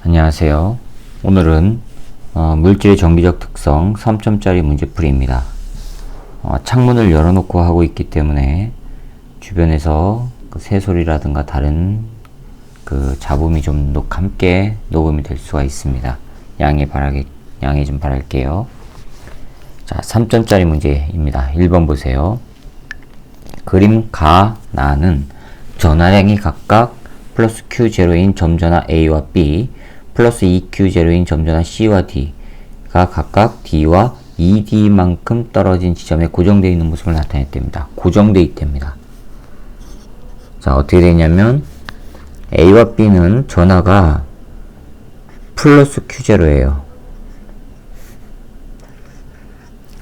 안녕하세요. 오늘은 물질의 정기적 특성 3점짜리 문제풀이입니다. 창문을 열어놓고 하고 있기 때문에 주변에서 그 새소리라든가 다른 그 잡음이 좀 함께 녹음이 될 수가 있습니다. 양해 좀 바랄게요. 자, 3점짜리 문제입니다. 1번 보세요. 그림 가, 나는 전하량이 각각 플러스 Q0인 점전화 A와 B, 플러스 2Q0인 점전화 C와 D가 각각 D와 2D만큼 떨어진 지점에 고정되어 있는 모습을 나타냈답니다. 고정되어 있답니다. 자, 어떻게 되냐면 A와 B는 전하가 플러스 Q0예요.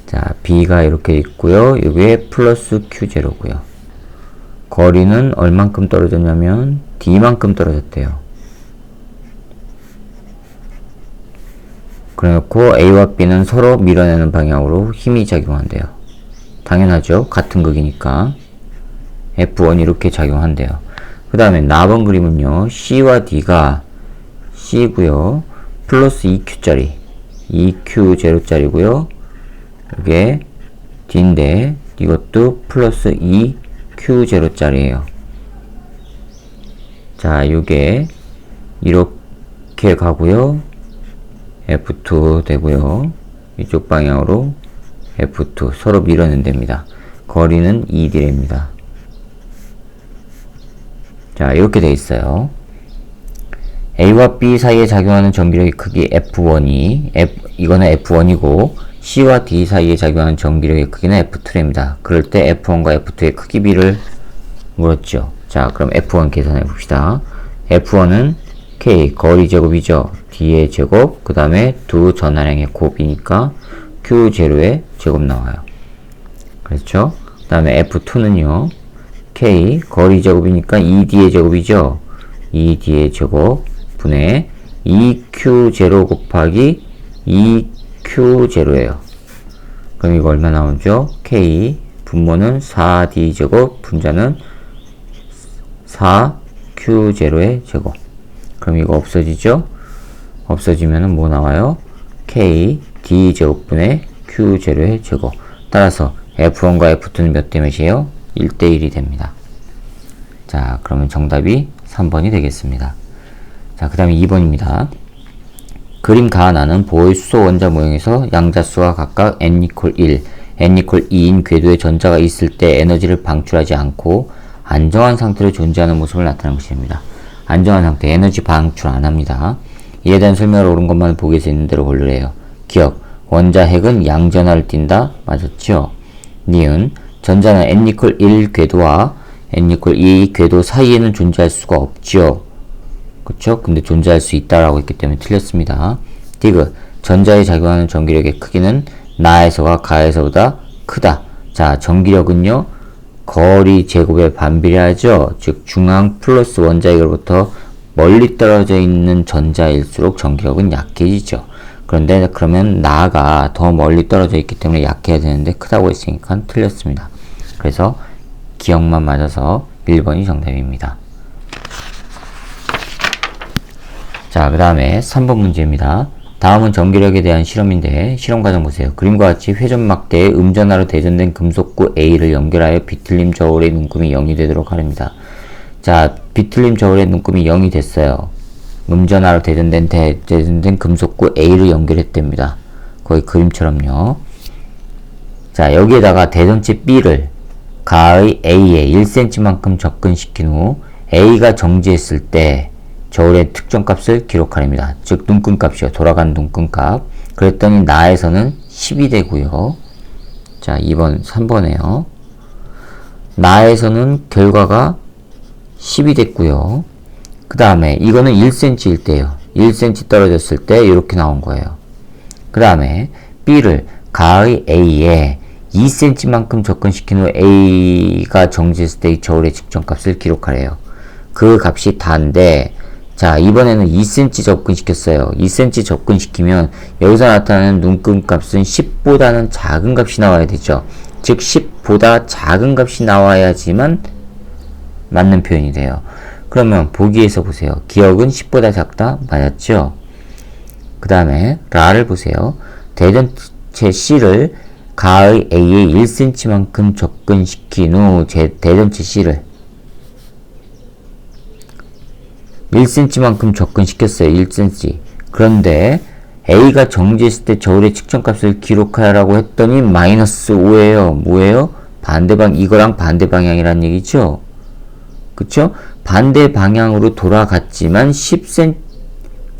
자, B가 이렇게 있고요. 여기에 플러스 Q0고요. 거리는 얼만큼 떨어졌냐면 D만큼 떨어졌대요. 그래놓고 A와 B는 서로 밀어내는 방향으로 힘이 작용한대요. 당연하죠. 같은 극이니까. F1이 이렇게 작용한대요. 그 다음에 나번 그림은요. C와 D가 C고요. 플러스 2Q짜리 2Q0짜리고요. 이게 D인데 이것도 플러스 2Q0짜리예요. 자, 요게 이렇게 가고요. F2 되고요. 이쪽 방향으로 F2 서로 밀어낸답니다. 거리는 2D랍니다. 자, 이렇게 돼 있어요. A와 B 사이에 작용하는 전기력의 크기 F1이 이거는 F1이고 C와 D 사이에 작용하는 전기력의 크기는 F2랍니다. 그럴 때 F1과 F2의 크기 비를 물었죠. 자, 그럼 F1 계산해 봅시다. F1은 K 거리 제곱이죠. D의 제곱, 그 다음에 두 전하량의 곱이니까 Q0의 제곱 나와요. 그렇죠? 그 다음에 F2는요. K 거리 제곱이니까 2D의 제곱이죠. 2D의 제곱 분의 2Q0 곱하기 2Q0예요. 그럼 이거 얼마 나오죠? K 분모는 4D 제곱, 분자는 4Q0의 제곱. 그럼 이거 없어지죠? 없어지면은 뭐 나와요? K D 제곱분의 Q0의 제곱. 따라서 F1과 F2는 몇 대 몇이에요? 1대1이 됩니다. 자, 그러면 정답이 3번이 되겠습니다. 자, 그 다음에 2번입니다. 그림 가나는 보호의 수소 원자 모형에서 양자수가 각각 n=1, n=2인 궤도에 전자가 있을 때 에너지를 방출하지 않고 안정한 상태로 존재하는 모습을 나타내는 것입니다. 안정한 상태, 에너지 방출 안 합니다. 이에 대한 설명을 옳은 것만 보기에서 있는 대로 고르래요. 기억, 원자 핵은 양전하를 띈다. 맞았죠? 니은, 전자는 n=1 궤도와 n=2 궤도 사이에는 존재할 수가 없지요. 그쵸? 근데 존재할 수 있다라고 했기 때문에 틀렸습니다. 디귿, 전자에 작용하는 전기력의 크기는 나에서와 가에서보다 크다. 자, 전기력은요, 거리 제곱에 반비례하죠. 즉, 중앙 플러스 원자에게로부터 멀리 떨어져 있는 전자일수록 전기력은 약해지죠. 그런데 그러면 나가 더 멀리 떨어져 있기 때문에 약해야 되는데 크다고 했으니까 틀렸습니다. 그래서 기억만 맞아서 1번이 정답입니다. 자, 그 다음에 3번 문제입니다. 다음은 전기력에 대한 실험인데 실험 과정 보세요. 그림과 같이 회전막대에 음전하로 대전된 금속구 A를 연결하여 비틀림 저울의 눈금이 0이 되도록 하랍니다. 자, 비틀림 저울의 눈금이 0이 됐어요. 음전하로 대전된 금속구 A를 연결했답니다. 거의 그림처럼요. 자, 여기에다가 대전체 B를 가의 A에 1cm만큼 접근시킨 후 A가 정지했을 때 저울의 특정값을 기록하랍니다. 즉 눈금값이요. 돌아간 눈금값. 그랬더니 나에서는 10이 되고요. 자, 3번에요. 나에서는 결과가 10이 됐고요. 그 다음에 이거는 1cm일 때요. 1cm 떨어졌을 때 이렇게 나온 거예요. 그 다음에 B를 가의 A에 2cm만큼 접근시킨 후 A가 정지했을 때 이 저울의 측정값을 기록하래요. 그 값이 다인데 자, 이번에는 2cm 접근시켰어요. 2cm 접근시키면 여기서 나타나는 눈금 값은 10보다는 작은 값이 나와야 되죠. 즉 10보다 작은 값이 나와야지만 맞는 표현이 돼요. 그러면 보기에서 보세요. 기억은 10보다 작다? 맞았죠? 그 다음에 라를 보세요. 대전체 C를 가의 A에 1cm만큼 접근시킨 후 대전체 C를 1cm만큼 접근시켰어요. 1cm. 그런데 A가 정지했을 때 저울의 측정값을 기록하라고 했더니 마이너스 5예요. 뭐예요? 이거랑 반대 방향이란 얘기죠? 그쵸? 반대 방향으로 돌아갔지만 10cm,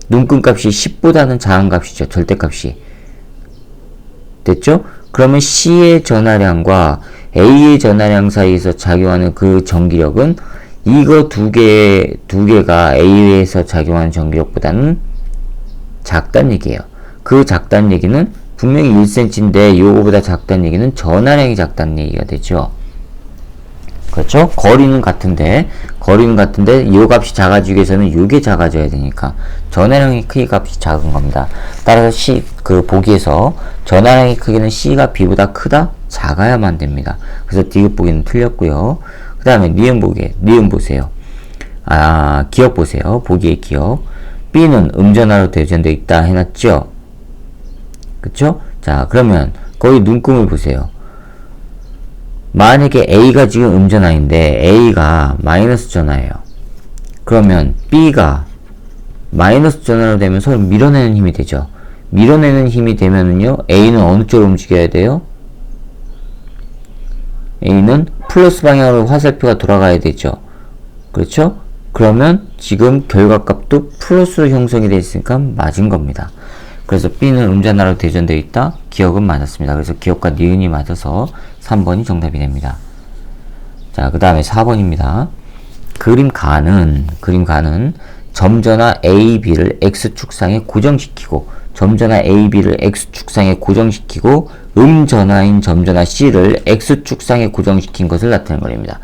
눈금값이 10보다는 작은 값이죠. 절대값이. 됐죠? 그러면 C의 전하량과 A의 전하량 사이에서 작용하는 그 전기력은 이거 두 개가 A에서 작용하는 전기력보다는 작다는 얘기예요. 그 작다는 얘기는 분명히 1cm인데 요거보다 작다는 얘기는 전하량이 작다는 얘기가 되죠. 그렇죠? 거리는 같은데 요 값이 작아지기 위해서는 요게 작아져야 되니까 전하량의 크기 값이 작은 겁니다. 따라서 보기에서 전하량의 크기는 C가 B보다 크다? 작아야만 됩니다. 그래서 디귿 보기는 틀렸고요. 그 다음에 니은 보세요. 기억 보세요. 보기의 기억. B는 음전하로 대전되어 있다 해놨죠? 그쵸? 자, 그러면 거기 눈금을 보세요. 만약에 A가 지금 음전하인데 A가 마이너스 전하예요. 그러면 B가 마이너스 전하로 되면 서로 밀어내는 힘이 되죠. 밀어내는 힘이 되면은요, A는 어느 쪽으로 움직여야 돼요? A는 플러스 방향으로 화살표가 돌아가야 되죠. 그렇죠? 그러면 지금 결과값도 플러스로 형성이 되어 있으니까 맞은 겁니다. 그래서 B는 음전하로 대전되어 있다. 기억은 맞았습니다. 그래서 기억과 니은이 맞아서 3번이 정답이 됩니다. 자, 그 다음에 4번입니다. 그림 가는 점전화 AB를 X축상에 고정시키고 음전화인 점전화 C를 X축상에 고정시킨 것을 나타내는 거랍니다.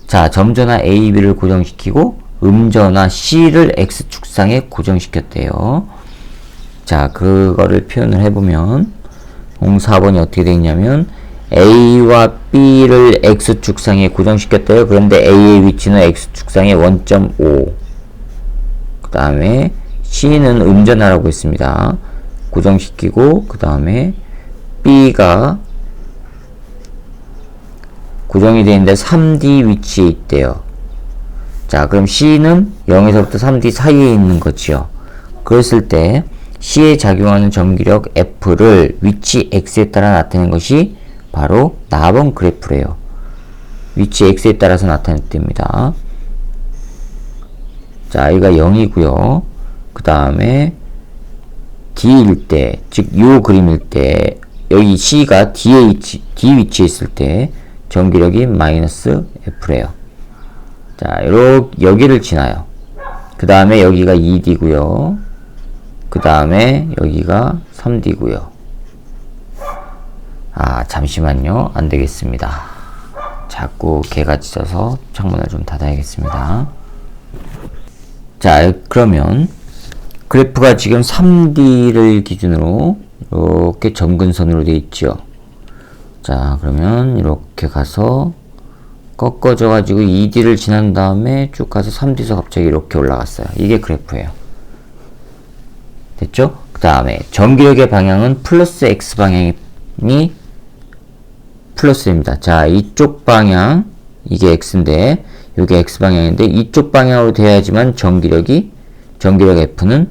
자, 점전화 AB를 고정시키고 음전화 C를 X축상에 고정시켰대요. 자, 그거를 표현을 해보면 4번이 어떻게 되어 있냐면 A와 B를 X축상에 고정시켰대요. 그런데 A의 위치는 X축상의 1.5. 그 다음에 C는 음전하라고 했습니다. 고정시키고 그 다음에 B가 고정이 되어 있는데 3D 위치에 있대요. 자, 그럼 C는 0에서부터 3D 사이에 있는 거지요. 그랬을 때 C에 작용하는 전기력 F를 위치 X에 따라 나타내는 것이 바로 나번 그래프래요. 위치 X에 따라서 나타냈답니다. 자, 여기가 0이고요. 그 다음에 D일 때, 즉 요 그림일 때 여기 C가 D 위치에 있을 때 전기력이 마이너스 F래요. 자, 여기를 지나요. 그 다음에 여기가 2D고요. 그 다음에 여기가 3D고요. 잠시만요. 안 되겠습니다. 자꾸 개가 짖어서 창문을 좀 닫아야겠습니다. 자, 그러면 그래프가 지금 3D를 기준으로 이렇게 점근선으로 되어 있죠. 자, 그러면 이렇게 가서 꺾어져 가지고 2D를 지난 다음에 쭉 가서 3D에서 갑자기 이렇게 올라갔어요. 이게 그래프예요. 됐죠? 그 다음에 전기력의 방향은 플러스 X 방향이 플러스입니다. 자, 이쪽 방향 이게 X인데 이게 X 방향인데 이쪽 방향으로 돼야지만 전기력 F는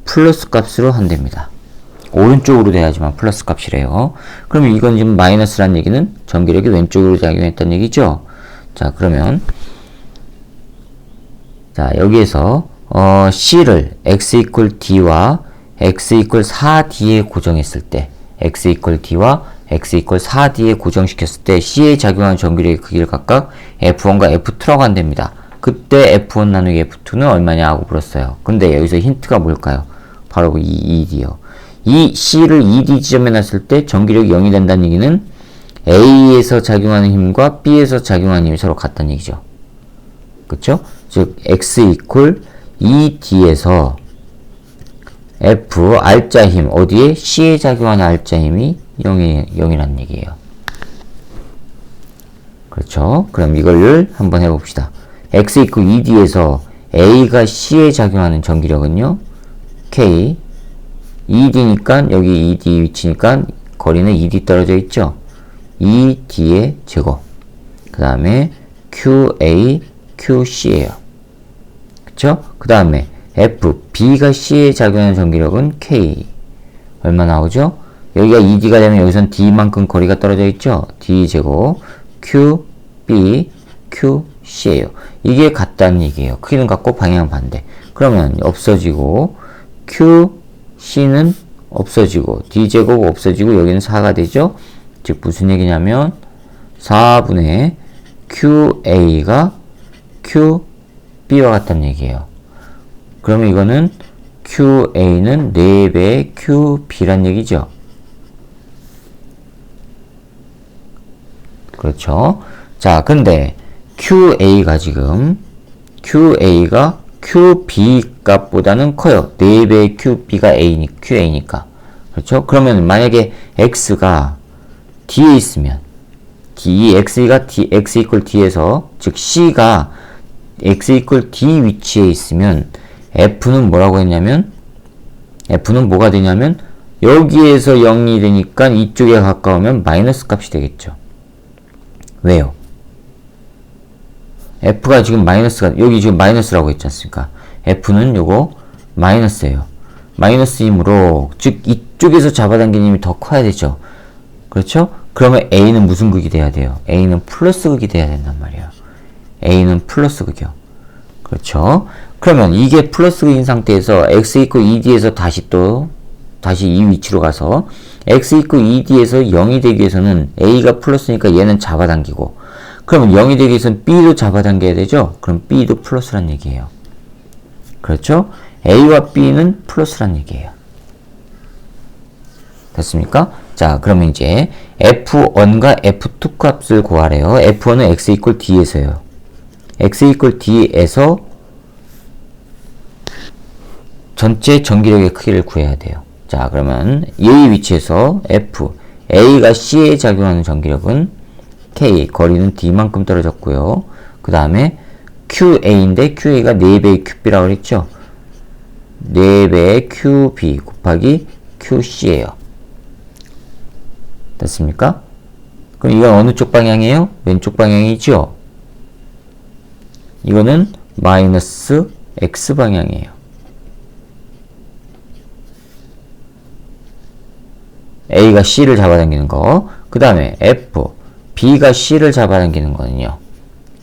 플러스 값으로 한답니다. 오른쪽으로 돼야지만 플러스 값이래요. 그러면 이건 지금 마이너스란 얘기는 전기력이 왼쪽으로 작용했다는 얘기죠. 자, 그러면 자, 여기에서 C를 x D와 x 4D에 고정했을 때 x D와 x 4D에 고정시켰을 때 C에 작용하는 전기력의 크기를 각각 F1과 F2라고 한답니다. 그때 F1 나누기 F2는 얼마냐 하고 물었어요. 근데 여기서 힌트가 뭘까요? 바로 이 2D요. 이 C를 2D 지점에 놨을 때 전기력이 0이 된다는 얘기는 A에서 작용하는 힘과 B에서 작용하는 힘이 서로 같다는 얘기죠. 그쵸? 즉 X 2D에서 F R자 힘 어디에? C에 작용하는 R자 힘이 0이라는 얘기예요. 그렇죠? 그럼 이걸 한번 해봅시다. x 이퀄 ED에서 A가 C에 작용하는 전기력은요, K, ED니까, 여기 ED 위치니까 거리는 ED 떨어져 있죠? ED의 제곱. 그 다음에 QA, QC예요. 그쵸? 그 다음에 F, B가 C에 작용하는 전기력은 K. 얼마 나오죠? 여기가 ED가 되면 여기선 D만큼 거리가 떨어져 있죠? D 제곱, Q, B, Q, C예요. 이게 같다는 얘기예요. 크기는 같고 방향은 반대. 그러면 없어지고, Q, C는 없어지고, D 제곱 없어지고, 여기는 4가 되죠? 즉, 무슨 얘기냐면, 4분의 QA가 QB와 같다는 얘기예요. 그러면 이거는 QA는 4배의 QB란 얘기죠. 그렇죠. 자, 근데 QA가 지금 QA가 QB 값보다는 커요. 4배의 QB가 QA니까. 그렇죠? 그러면 만약에 X가 D에 있으면 X가 X 이퀄 D에서 즉 C가 X 이퀄 D 위치에 있으면 F는 뭐라고 했냐면 F는 뭐가 되냐면 여기에서 0이 되니까 이쪽에 가까우면 마이너스 값이 되겠죠. 왜요? F가 지금 마이너스가 여기 지금 마이너스라고 했지 않습니까? F는 요거 마이너스예요. 마이너스이므로 즉 이쪽에서 잡아당기는 힘이 더 커야 되죠. 그렇죠? 그러면 A는 무슨 극이 돼야 돼요? A는 플러스 극이 돼야 된단 말이에요. A는 플러스 극이요. 그렇죠? 그러면 이게 플러스 극인 상태에서 X 이퀄 ED에서 다시 이 위치로 가서 X 이퀄 ED에서 0이 되기 위해서는 A가 플러스니까 얘는 잡아당기고, 그러면 0이 되기 위해서는 B도 잡아당겨야 되죠? 그럼 B도 플러스란 얘기예요. 그렇죠? A와 B는 플러스란 얘기예요. 됐습니까? 자, 그러면 이제 F1과 F2 값을 구하래요. F1은 X 이퀄 D에서요. X 이퀄 D에서 전체 전기력의 크기를 구해야 돼요. 자, 그러면 이 위치에서 F, A가 C에 작용하는 전기력은 K, 거리는 D만큼 떨어졌고요. 그 다음에 QA인데 QA가 4배의 QB라고 그랬죠? 4배의 QB 곱하기 QC예요. 됐습니까? 그럼 이건 어느 쪽 방향이에요? 왼쪽 방향이죠? 이거는 마이너스 X 방향이에요. A가 C를 잡아당기는 거. 그 다음에 F, B가 C를 잡아당기는 거는요.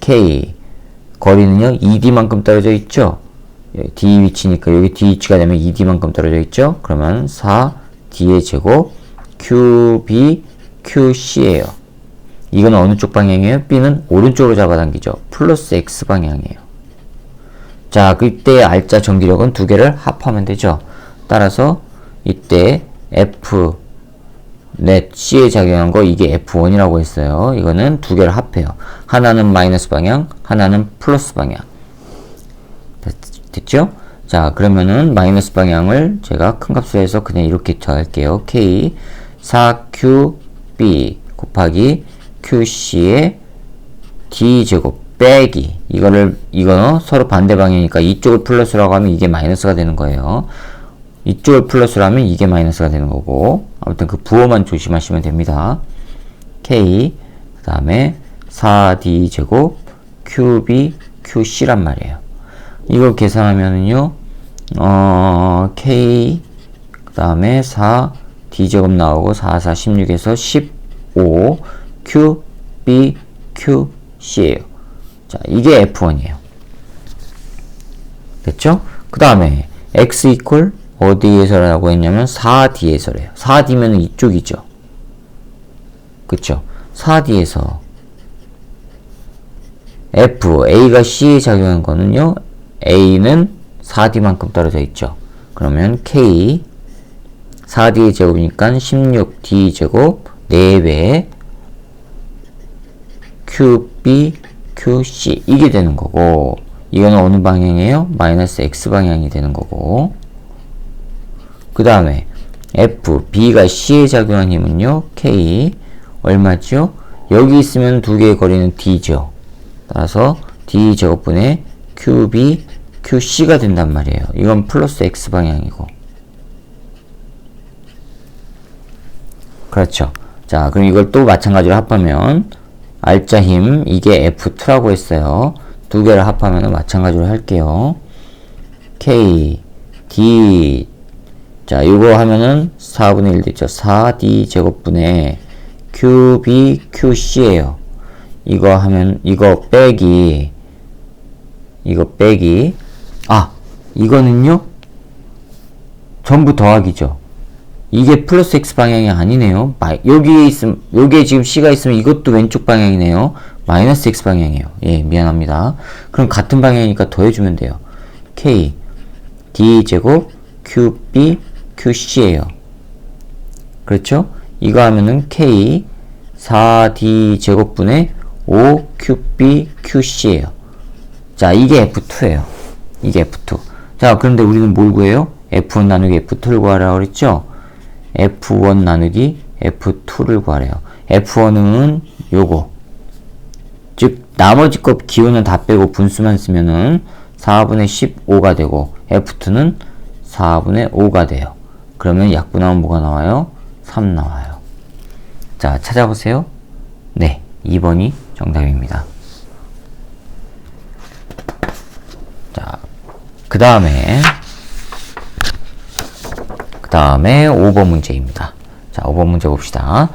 K, 거리는요. ED만큼 떨어져 있죠? D 위치니까 여기 D 위치가 되면 ED만큼 떨어져 있죠? 그러면 4D의 제곱 QB, QC예요. 이건 어느 쪽 방향이에요? B는 오른쪽으로 잡아당기죠. 플러스 X 방향이에요. 자, 그때 알짜 전기력은 두 개를 합하면 되죠. 따라서 이때 F 넷 C에 작용한 거 이게 F1이라고 했어요. 이거는 두 개를 합해요. 하나는 마이너스 방향, 하나는 플러스 방향. 됐죠? 자, 그러면은 마이너스 방향을 제가 큰 값으로 해서 그냥 이렇게 더할게요. K 4QB 곱하기 QC의 D제곱 빼기 이거는 서로 반대 방향이니까 이쪽을 플러스라고 하면 이게 마이너스가 되는 거예요. 이쪽을 플러스로 하면 이게 마이너스가 되는 거고, 아무튼 그 부호만 조심하시면 됩니다. K 그 다음에 4D 제곱 QB QC란 말이에요. 이걸 계산하면은요 K 그 다음에 4D 제곱 나오고 4, 4, 16에서 15 QB QC예요. 자, 이게 F1이에요. 됐죠? 그 다음에 X 이퀄 어디에서라고 했냐면 4D에서래요. 4D면 이쪽이죠. 그쵸? 4D에서 F, A가 C에 작용한 거는요. A는 4D만큼 떨어져 있죠. 그러면 K 4D의 제곱이니까 16D 제곱 4배 QB, QC 이게 되는 거고, 이거는 어느 방향이에요? 마이너스 X 방향이 되는 거고, 그 다음에 F, B가 C에 작용한 힘은요, K 얼마죠? 여기 있으면 두 개의 거리는 D죠. 따라서 D제곱분의 QB, QC가 된단 말이에요. 이건 플러스 X 방향이고. 그렇죠. 자, 그럼 이걸 또 마찬가지로 합하면 R자 힘, 이게 F2라고 했어요. 두 개를 합하면 마찬가지로 할게요. K, D. 자, 이거 하면은 4분의 1 됐죠. 4D 제곱분의 QB, QC예요. 이거 하면, 이거 빼기, 아, 이거는요? 전부 더하기죠. 이게 플러스 X 방향이 아니네요. 여기에 지금 C가 있으면 이것도 왼쪽 방향이네요. 마이너스 X 방향이에요. 예, 미안합니다. 그럼 같은 방향이니까 더해주면 돼요. K, D 제곱, QB, QC예요. 그렇죠? 이거 하면은 K, 4D 제곱분의 5QB, QC예요. 자, 이게 F2예요. 이게 F2. 자, 그런데 우리는 뭘 구해요? F1 나누기 F2를 구하라고 그랬죠? F1 나누기 F2를 구하래요. F1은 요거. 즉, 나머지 것 기호는 다 빼고 분수만 쓰면은 4분의 15가 되고, F2는 4분의 5가 돼요. 그러면 약분하면 뭐가 나와요? 3 나와요. 자, 찾아보세요. 네, 2번이 정답입니다. 자, 그 다음에 5번 문제입니다. 자, 5번 문제 봅시다.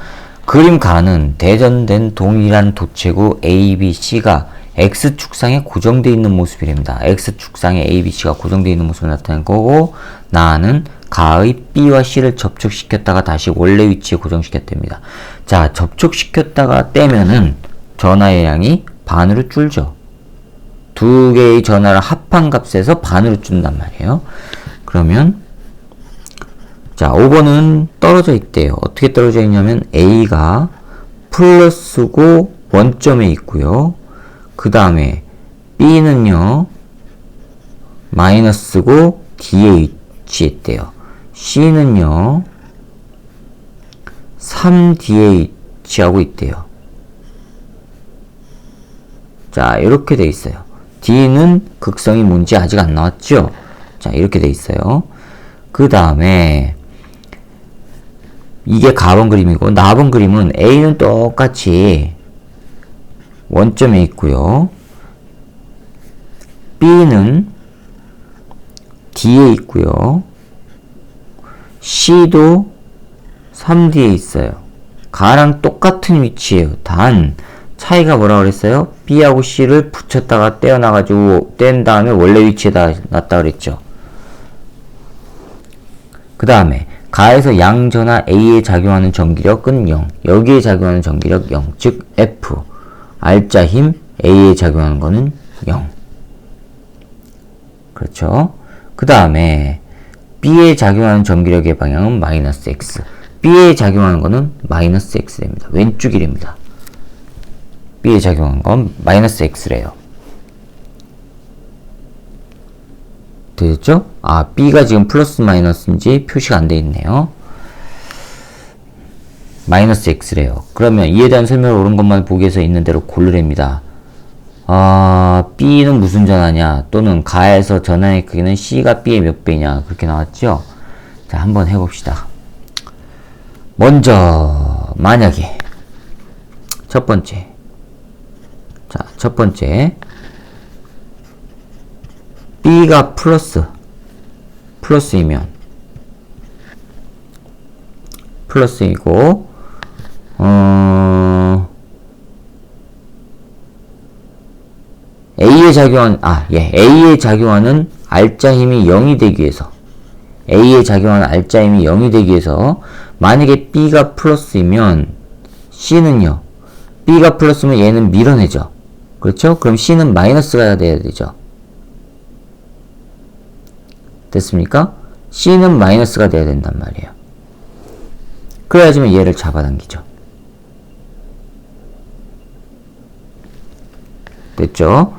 그림 가는 대전된 동일한 도체구 A, B, C가 X축상에 고정되어 있는 모습이랍니다. X축상에 A, B, C가 고정되어 있는 모습을 나타낸 거고, 나는 가의 B와 C를 접촉시켰다가 다시 원래 위치에 고정시켰답니다. 자, 접촉시켰다가 떼면은 전하의 양이 반으로 줄죠. 두 개의 전하를 합한 값에서 반으로 준단 말이에요. 그러면 자, 5번은 떨어져 있대요. 어떻게 떨어져 있냐면 A가 플러스고 원점에 있고요. 그 다음에 B는요 마이너스고 D에 위치했대요. C는요 3D에 위치하고 있대요. 자, 이렇게 돼 있어요. D는 극성이 뭔지 아직 안 나왔죠? 자, 이렇게 돼 있어요. 그 다음에 이게 가번 그림이고, 나번 그림은 A는 똑같이 원점에 있고요. B는 D에 있고요. C도 3D에 있어요. 가랑 똑같은 위치예요. 단 차이가 뭐라고 그랬어요? B하고 C를 붙였다가 떼어놔가지고 뗀 다음에 원래 위치에다 놨다 그랬죠. 그 다음에 가에서 양전하 A에 작용하는 전기력은 0. 여기에 작용하는 전기력 0. 즉 F. R자 힘 A에 작용하는 거는 0. 그렇죠. 그 다음에 B에 작용하는 전기력의 방향은 마이너스 X. B에 작용하는 거는 마이너스 X 됩니다. 왼쪽이랍니다. B에 작용한 건 마이너스 X래요. 됐죠? 아, B가 지금 플러스 마이너스인지 표시가 안 돼 있네요. 마이너스 X래요. 그러면 이에 대한 설명을 옳은 것만 보기 위해서 있는 대로 고르랍니다. 아, B는 무슨 전하냐? 또는 가에서 전하의 크기는 C가 B의 몇 배냐? 그렇게 나왔죠? 자, 한번 해봅시다. 먼저, 만약에, 첫 번째. 자, 첫 번째. B가 플러스이면, 플러스이고, A에 작용하는 R자 힘이 0이 되기 위해서, A에 작용하는 R자 힘이 0이 되기 위해서, 만약에 B가 플러스이면, C는요, B가 플러스면 얘는 밀어내죠. 그렇죠? 그럼 C는 마이너스가 돼야 되죠. 됐습니까? C는 마이너스가 돼야 된단 말이에요. 그래야지만 얘를 잡아당기죠. 됐죠?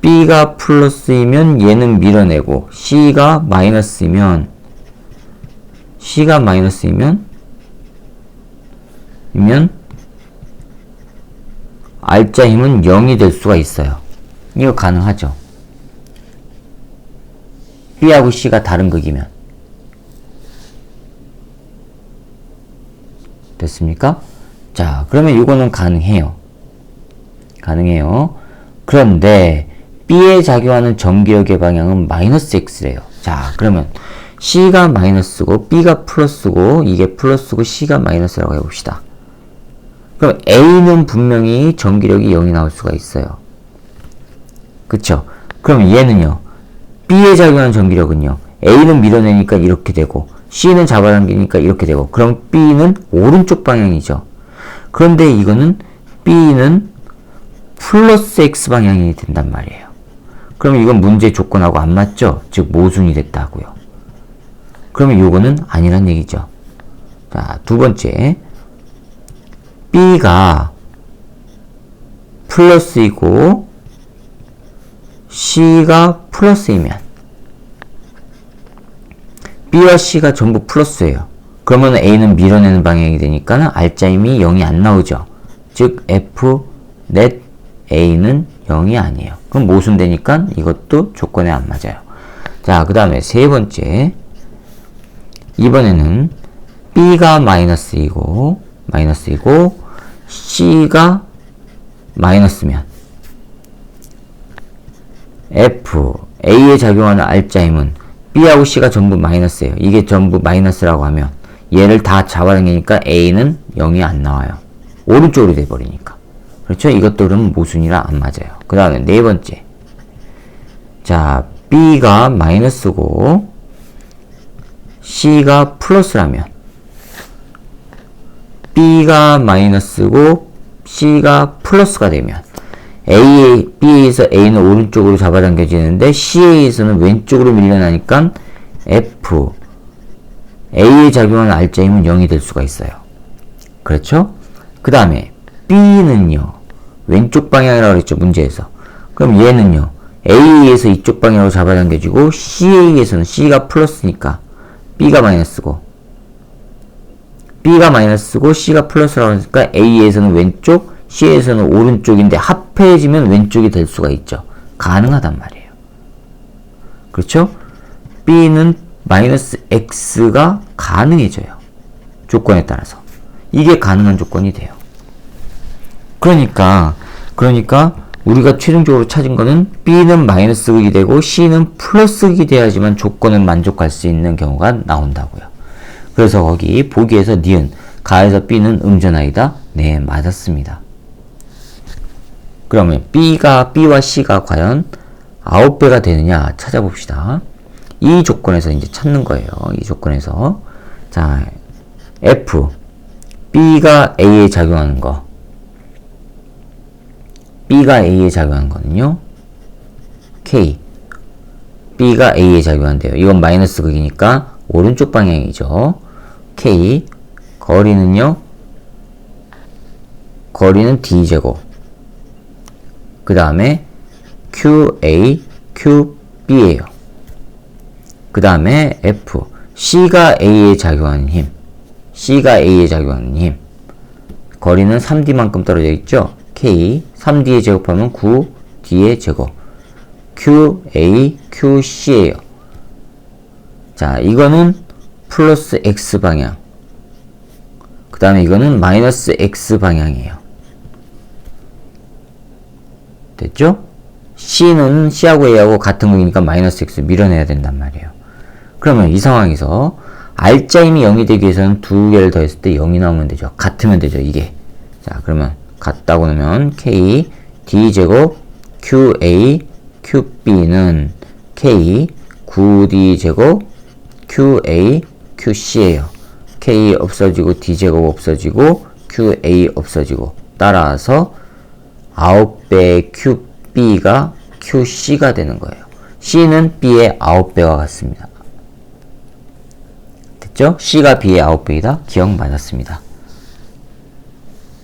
B가 플러스이면 얘는 밀어내고, C가 마이너스이면 R자 힘은 0이 될 수가 있어요. 이거 가능하죠. B하고 C가 다른 극이면. 됐습니까? 자, 그러면 이거는 가능해요. 가능해요. 그런데 B에 작용하는 전기력의 방향은 마이너스 X래요. 자, 그러면 C가 마이너스고 B가 플러스고 이게 플러스고 C가 마이너스라고 해봅시다. 그럼 A는 분명히 전기력이 0이 나올 수가 있어요. 그쵸? 그럼 얘는요. B에 작용하는 전기력은요. A는 밀어내니까 이렇게 되고 C는 잡아당기니까 이렇게 되고 그럼 B는 오른쪽 방향이죠. 그런데 이거는 B는 플러스 X 방향이 된단 말이에요. 그럼 이건 문제 조건하고 안 맞죠? 즉 모순이 됐다고요. 그러면 이거는 아니란 얘기죠. 자, 두 번째. B가 플러스이고 C가 플러스이면 B와 C가 전부 플러스예요. 그러면 A는 밀어내는 방향이 되니까 알짜임이 0이 안 나오죠. 즉 F 넷 A는 0이 아니에요. 그럼 모순되니까 이것도 조건에 안 맞아요. 자, 그 다음에 세 번째. 이번에는 B가 마이너스이고 C가 마이너스면 F, A에 작용하는 알짜임은 B하고 C가 전부 마이너스예요. 이게 전부 마이너스라고 하면 얘를 다 잡아당기니까 A는 0이 안 나와요. 오른쪽으로 돼버리니까. 그렇죠? 이것도 그러면 모순이라 안 맞아요. 그 다음에 네 번째. 자, B가 마이너스고 C가 플러스라면 B가 마이너스고 C가 플러스가 되면 B에서 A는 오른쪽으로 잡아당겨지는데 C에서는 왼쪽으로 밀려나니까 F A에 작용하는 알짜임은 0이 될 수가 있어요. 그렇죠? 그 다음에 B는요. 왼쪽 방향이라고 그랬죠. 문제에서. 그럼 얘는요. A에서 이쪽 방향으로 잡아당겨지고 C에서는 C가 플러스니까 B가 마이너스고 C가 플러스라고 하니까 A에서는 왼쪽, C에서는 오른쪽인데 합해지면 왼쪽이 될 수가 있죠. 가능하단 말이에요. 그렇죠? B는 마이너스 X가 가능해져요. 조건에 따라서. 이게 가능한 조건이 돼요. 그러니까 우리가 최종적으로 찾은 거는 B는 마이너스 극이 되고 C는 플러스 극이 돼야지만 조건은 만족할 수 있는 경우가 나온다고요. 그래서 거기 보기에서 니은, 가에서 B는 음전아이다. 네, 맞았습니다. 그러면 B와 C가 과연 9배가 되느냐 찾아봅시다. 이 조건에서 이제 찾는 거예요. 이 조건에서. 자, F. B가 A에 작용하는 거. B가 A에 작용하는 거는요. K. B가 A에 작용한대요. 이건 마이너스 극이니까 오른쪽 방향이죠. K. 거리는요. 거리는 D제곱. 그 다음에 QA, QB예요. 그 다음에 F. C가 A에 작용하는 힘. 거리는 3D만큼 떨어져 있죠. K. 3D에 제곱하면 9D의 제곱. QA, QC예요. 자, 이거는 플러스 X 방향. 그 다음에 이거는 마이너스 X 방향이에요. 됐죠? C는 C하고 A하고 같은 극이니까 마이너스 X 밀어내야 된단 말이에요. 그러면 이 상황에서 알짜임이 0이 되기 위해서는 두 개를 더했을 때 0이 나오면 되죠. 같으면 되죠, 이게. 자, 그러면 같다고 넣으면 K, D제곱, QA, QB는 K, 9D제곱, QA, QC예요. K 없어지고 D제곱 없어지고 QA 없어지고 따라서 9배 QB가 QC가 되는 거예요. C는 B의 9배와 같습니다. 됐죠? C가 B의 9배이다. 기억 맞았습니다.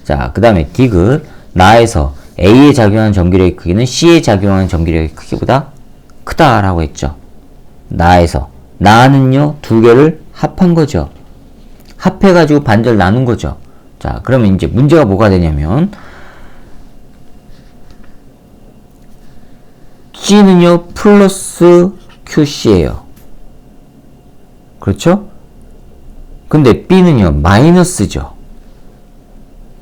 자, 그 다음에 디귿. 나에서 A에 작용하는 전기력의 크기는 C에 작용하는 전기력의 크기보다 크다라고 했죠. 나에서. 나는요, 두 개를 합한 거죠. 합해가지고 반절 나눈 거죠. 자, 그러면 이제 문제가 뭐가 되냐면 C는요 플러스 QC예요. 그렇죠? 근데 B는요 마이너스죠.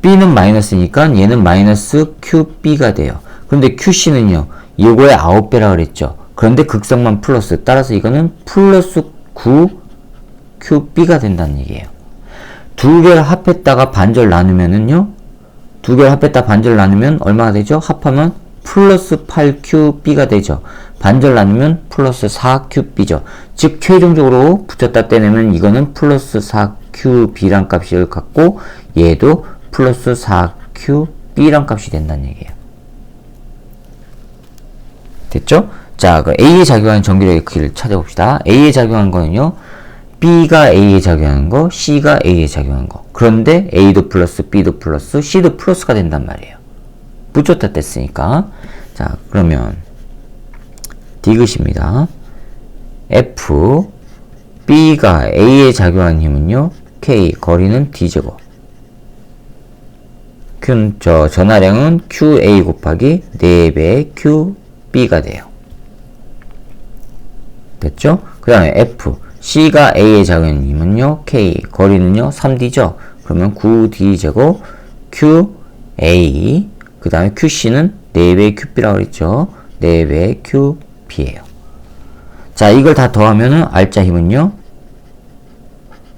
B는 마이너스니까 얘는 마이너스 QB가 돼요. 근데 QC는요 이거의 9배라 그랬죠. 그런데 극성만 플러스, 따라서 이거는 플러스 9QB가 된다는 얘기예요. 두 개를 합했다가 반절 나누면은요, 두 개를 합했다 반절 나누면 얼마가 되죠? 합하면 플러스 8QB가 되죠. 반절 나누면 플러스 4QB죠. 즉 최종적으로 붙였다 떼내면 이거는 플러스 4QB란 값을 갖고 얘도 플러스 4QB란 값이 된다는 얘기예요. 됐죠? 자, 그 A에 작용하는 전기력의 크기를 찾아봅시다. A에 작용하는 거는요, B가 A에 작용하는 거, C가 A에 작용하는 거. 그런데 A도 플러스, B도 플러스, C도 플러스가 된단 말이에요. 붙였다 뗐으니까. 자, 그러면 디귿입니다. F, B가 A에 작용하는 힘은요, K, 거리는 D제곱. 전하량은 QA 곱하기 4배의 QB가 돼요. 됐죠? 그 다음에 F, C가 A에 작용하는 힘은요, K, 거리는요, 3D죠? 그러면 9D제곱, QA, 그 다음에 QC는 4배의 QB라고 그랬죠? 4배의 QB예요. 자, 이걸 다 더하면은 알짜 힘은요,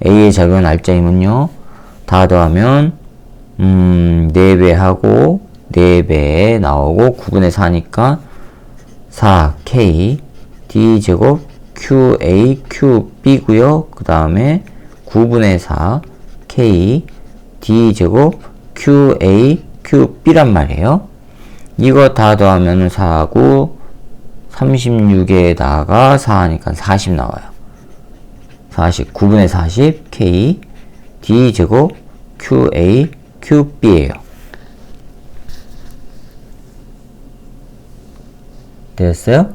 A에 작용하는 알짜 힘은요, 다 더하면 4배 하고 4배 나오고 9분의 4니까 4K D제곱 QA QB고요. 그 다음에 9분의 4 K D제곱 QA QB란 말이에요. 이거 다 더하면 4하고 36에다가 4하니까 40 나와요. 40, 9분의 40 K D제곱 QA QB예요. 됐어요?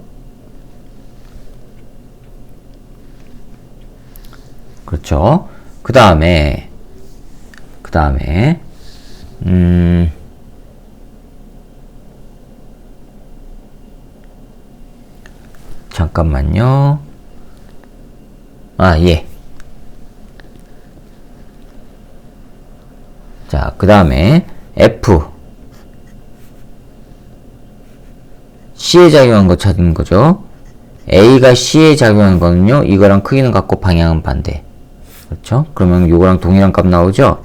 그렇죠. 그 다음에 잠깐만요. 예. 자, 그 다음에 F C에 작용한 거 찾는 거죠. A가 C에 작용한 거는요, 이거랑 크기는 같고 방향은 반대. 그렇죠? 그러면 요거랑 동일한 값 나오죠?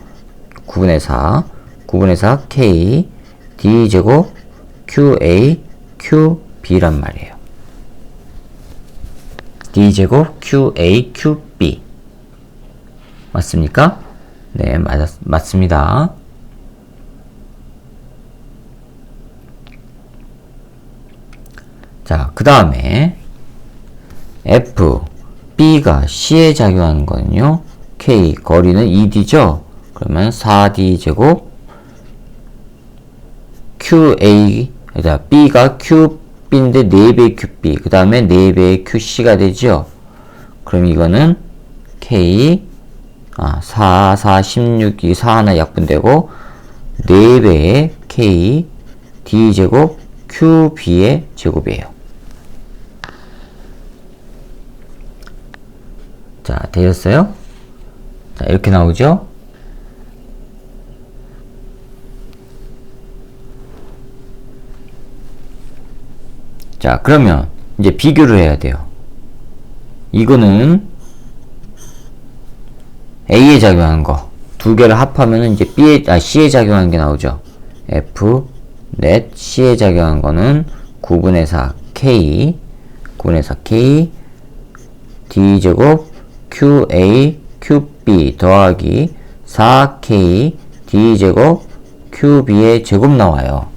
9분의 4 K D제곱 QA QB란 말이에요. D제곱 QA QB 맞습니까? 네, 맞습니다. 자, 그 다음에 F, B가 C에 작용하는 거는요, K, 거리는 2D죠? 그러면 4D제곱 QA, B가 QB인데 4배의 QB, 그 다음에 4배의 QC가 되죠? 그럼 이거는 K, 4, 16이 4 하나 약분되고 4배의 K, D제곱 QB의 제곱이에요. 자, 되셨어요? 자, 이렇게 나오죠? 자, 그러면 이제 비교를 해야 돼요. 이거는 A에 작용하는 거. 두 개를 합하면 이제 C에 작용하는 게 나오죠. F, 넷, C에 작용한 거는 9분의 4 K, 9분의 4 K, D제곱 QA QB 더하기 4K D제곱 QB의 제곱 나와요.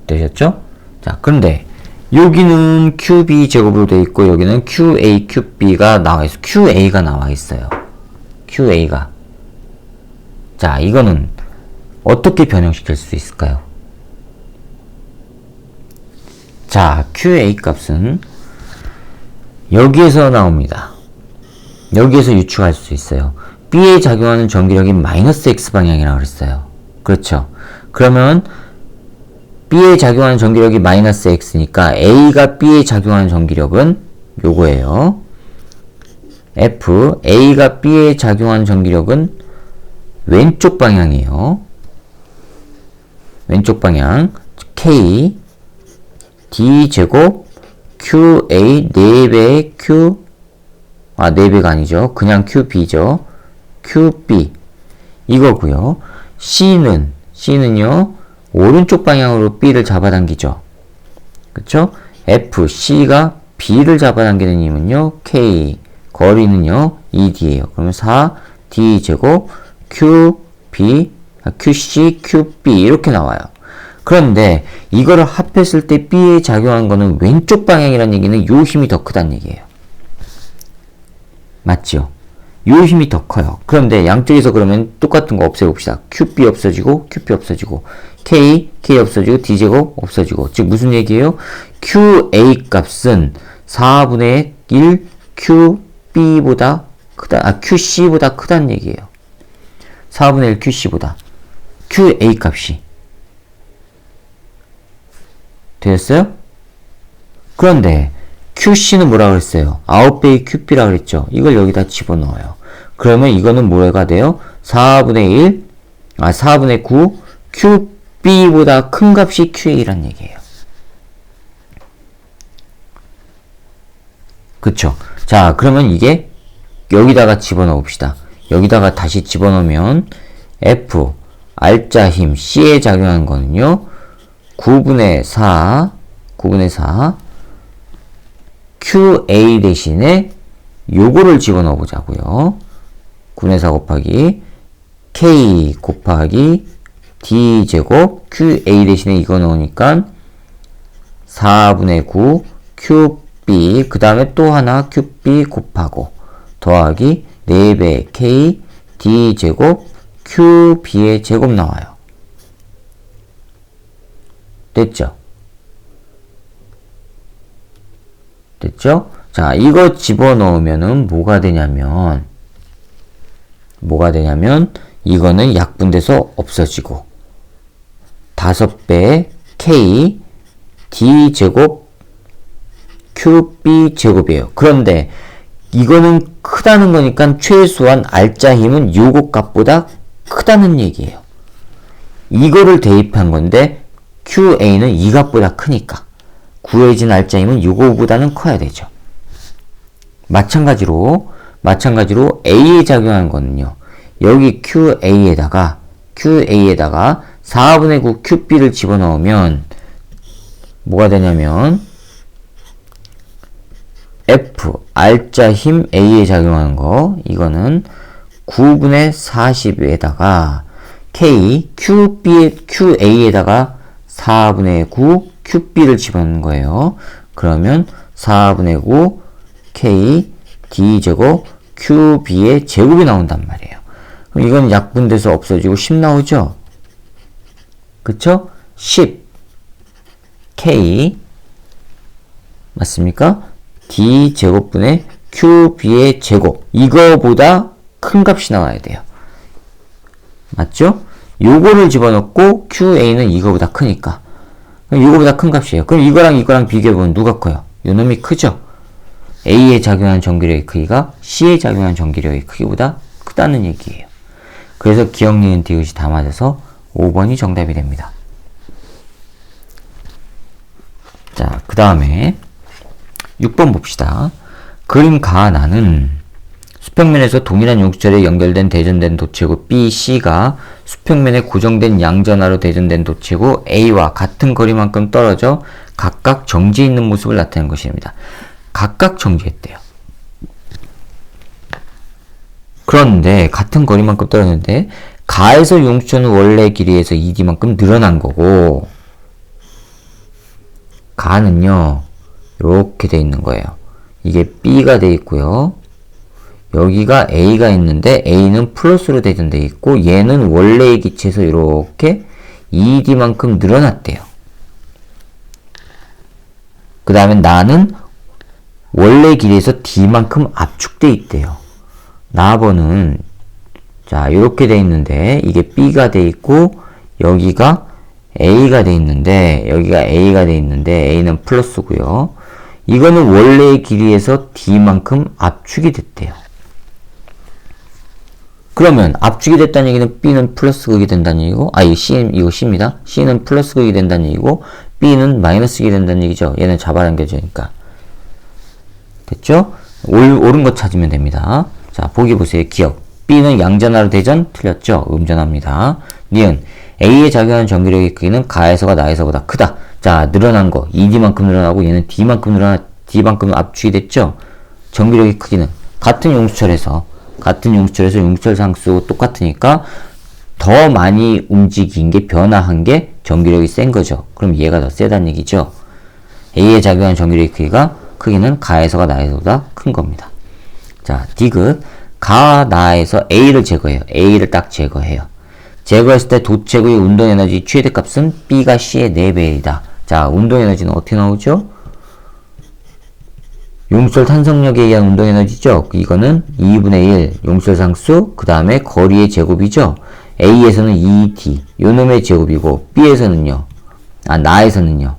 되셨죠? 자, 근데 여기는 QB 제곱으로 되어 있고 여기는 QA QB가 나와 있어. QA가 나와 있어요. QA가. 자, 이거는 어떻게 변형시킬 수 있을까요? 자, QA 값은 여기에서 나옵니다. 여기에서 유추할 수 있어요. B에 작용하는 전기력이 마이너스 X 방향이라고 그랬어요. 그렇죠. 그러면 B에 작용하는 전기력이 마이너스 X니까 A가 B에 작용하는 전기력은 요거예요. F, A가 B에 작용하는 전기력은 왼쪽 방향이에요. 왼쪽 방향. K, D제곱, QA, 4배의 Q, 4배가 아니죠. 그냥 QB죠. QB. 이거고요. C는요, 오른쪽 방향으로 B를 잡아당기죠. 그쵸? F, C가 B를 잡아당기는 힘은요, K. 거리는요, ED예요. 그러면 4, D제곱, QC, QB. 이렇게 나와요. 그런데 이거를 합했을 때 B에 작용한 거는 왼쪽 방향이라는 얘기는 요 힘이 더 크다는 얘기예요. 맞죠? 요 힘이 더 커요. 그런데 양쪽에서 그러면 똑같은 거 없애봅시다. QB 없어지고, QP 없어지고, K 없어지고, D제곱 없어지고. 즉 무슨 얘기예요? QA 값은 4분의 1 QB보다 크다, QC보다 크다는 얘기예요. 4분의 1 QC보다. QA 값이. 되었어요? 그런데 QC는 뭐라 그랬어요? 9배의 QB라 그랬죠? 이걸 여기다 집어넣어요. 그러면 이거는 뭐가 돼요? 4분의 9 QB보다 큰 값이 QA란 얘기예요. 그쵸? 자, 그러면 이게 여기다가 집어넣어 봅시다. 여기다가 다시 집어넣으면 F, R자 힘, C에 작용하는 거는요, 9분의 4 QA 대신에 요거를 집어넣어 보자고요. 9분의 4 곱하기 K 곱하기 D제곱 QA 대신에 이거 넣으니까 4분의 9 QB 그 다음에 또 하나 QB 곱하고 더하기 4배 K D제곱 QB의 제곱 나와요. 됐죠? 됐죠? 자, 이거 집어넣으면은 뭐가 되냐면 이거는 약분돼서 없어지고 5배 K D제곱 QB 제곱이에요. 그런데 이거는 크다는 거니까 최소한 R자 힘은 요거 값보다 크다는 얘기예요. 이거를 대입한 건데 QA는 이 값보다 크니까 구해진 R자 힘은 요거보다는 커야 되죠. 마찬가지로 A에 작용하는 거는요. 여기 QA에다가 4분의 9 QB를 집어넣으면 뭐가 되냐면 F, R자 힘 A에 작용하는 거 이거는 9분의 40에다가 K, QA에다가 4분의 9 QB를 집어넣는 거예요. 그러면 4분의 9 K D제곱 QB의 제곱이 나온단 말이에요. 그럼 이건 약분돼서 없어지고 10 나오죠? 그쵸? 10 K 맞습니까? D제곱분의 QB의 제곱 이거보다 큰 값이 나와야 돼요. 맞죠? 요거를 집어넣고 QA는 이거보다 크니까 이거보다 큰 값이에요. 그럼 이거랑 비교해보면 누가 커요? 요놈이 크죠? A에 작용하는 전기력의 크기가 C에 작용하는 전기력의 크기보다 크다는 얘기예요. 그래서 기억, 니은, 디귿이 다 맞아서 5번이 정답이 됩니다. 자, 그 다음에 6번 봅시다. 그림 가나는 수평면에서 동일한 용수철에 연결된 대전된 도체구 B, C가 수평면에 고정된 양전하로 대전된 도체구 A와 같은 거리만큼 떨어져 각각 정지해 있는 모습을 나타낸 것입니다. 각각 정지했대요. 그런데 같은 거리만큼 떨어졌는데 가에서 용수철은 원래 길이에서 2D만큼 늘어난 거고 가는요 이렇게 돼 있는 거예요. 이게 B가 돼 있고요. 여기가 A가 있는데 A는 플러스로 대전돼 있고 얘는 원래의 기체에서 이렇게 2D만큼 늘어났대요. 그 다음에 나는 원래 길이에서 D만큼 압축돼 있대요. 나번은 자 이렇게 돼 있는데 이게 B가 돼 있고 여기가 A가 돼 있는데 여기가 A가 돼 있는데 A는 플러스고요. 이거는 원래의 길이에서 D만큼 압축이 됐대요. 그러면 압축이 됐다는 얘기는 B는 플러스 극이 된다는 얘기고, 이거 C입니다. C는 플러스 극이 된다는 얘기고, B는 마이너스 극이 된다는 얘기죠. 얘는 잡아당겨지니까. 됐죠? 옳은 거 찾으면 됩니다. 자, 보기 보세요. 기억. B는 양전하로 대전? 틀렸죠? 음전합니다. 니은. A에 작용하는 전기력의 크기는 가에서가 나에서보다 크다. 자, 늘어난 거. ED만큼 늘어나고 얘는 D만큼 압축이 됐죠? 전기력의 크기는 같은 용수철에서 용수철 상수 똑같으니까 더 많이 움직인 게 변화한 게 전기력이 센 거죠. 그럼 얘가 더 세다는 얘기죠. A에 작용하는 전기력의 크기는 가에서가 나에서보다 큰 겁니다. 자, 디귿. 가, 나에서 A를 제거해요. A를 딱 제거해요. 제거했을 때 도체구의 운동에너지 최대값은 B가 C의 4배이다. 자, 운동에너지는 어떻게 나오죠? 용수철 탄성력에 의한 운동에너지죠. 이거는 2분의 1 용수철 상수, 그 다음에 거리의 제곱이죠. A에서는 2D 요놈의 제곱이고, B에서는요, 나에서는요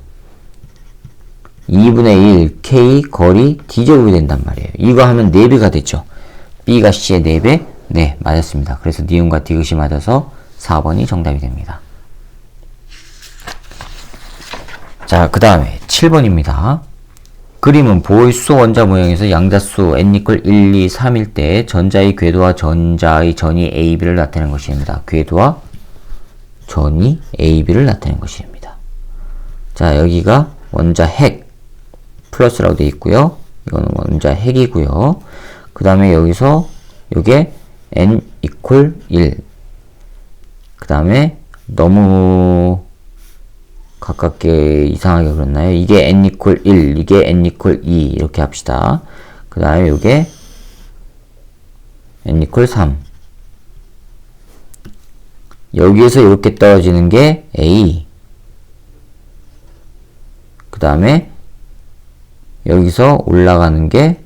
2분의 1 K 거리 D제곱이 된단 말이에요. 이거 하면 4배가 되죠. B가 C의 4배? 네, 맞았습니다. 그래서 니은과 디귿이 맞아서 4번이 정답이 됩니다. 자, 그 다음에 7번입니다. 그림은 보호의 수소 원자 모형에서 양자수 n = 1, 2, 3일 때 전자의 궤도와 전자의 전이 AB를 나타내는 것입니다. 궤도와 전이 AB를 나타내는 것입니다. 자, 여기가 원자 핵 플러스라고 되어 있고요. 이거는 원자 핵이고요. 그 다음에 여기서 요게 n = 1. 그 다음에 너무 가깝게 이상하게 그렸나요? 이게 n = 1, 이게 n = 2 이렇게 합시다. 그 다음에 요게 n = 3. 여기에서 이렇게 떨어지는 게 A. 그 다음에 여기서 올라가는 게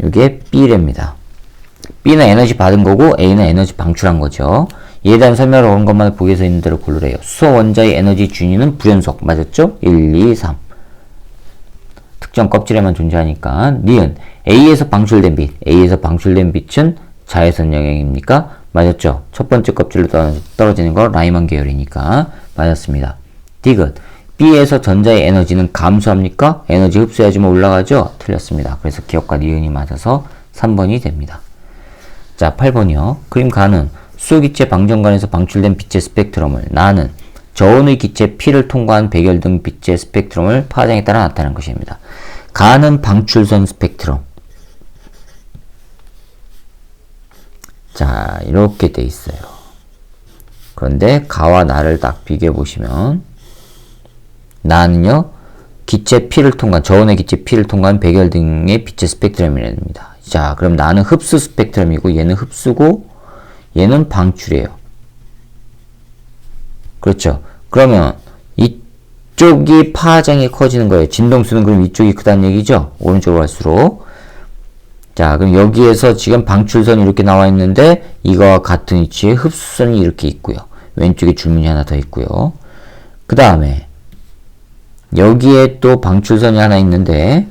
요게 B랍니다. B는 에너지 받은 거고 A는 에너지 방출한 거죠. 이에 대한 설명을 온 것만 보기에서 있는 대로 고르래요. 수소 원자의 에너지 준위는 불연속. 맞았죠? 1, 2, 3. 특정 껍질에만 존재하니까. 니은 A에서 방출된 빛은 자외선 영향입니까? 맞았죠? 첫 번째 껍질로 떨어지는 거 라이만 계열이니까 맞았습니다. 디귿 B에서 전자의 에너지는 감소합니까? 에너지 흡수해야지만 올라가죠? 틀렸습니다. 그래서 기억과 니은이 맞아서 3번이 됩니다. 자, 8번이요. 그림 가는 수소기체 방전관에서 방출된 빛의 스펙트럼을, 나는 저온의 기체 P를 통과한 백열 등 빛의 스펙트럼을 파장에 따라 나타낸 것입니다. 가는 방출선 스펙트럼. 자, 이렇게 돼 있어요. 그런데 가와 나를 딱 비교해 보시면, 나는요, 기체 P를 통과한, 저온의 기체 P를 통과한 백열 등의 빛의 스펙트럼이랍니다. 자, 그럼 나는 흡수 스펙트럼이고, 얘는 흡수고, 얘는 방출이에요. 그렇죠? 그러면 이쪽이 파장이 커지는 거예요. 진동수는 그럼 이쪽이 크다는 얘기죠? 오른쪽으로 갈수록. 자, 그럼 여기에서 지금 방출선이 이렇게 나와 있는데 이거와 같은 위치에 흡수선이 이렇게 있고요. 왼쪽에 줄무늬 하나 더 있고요. 그 다음에 여기에 또 방출선이 하나 있는데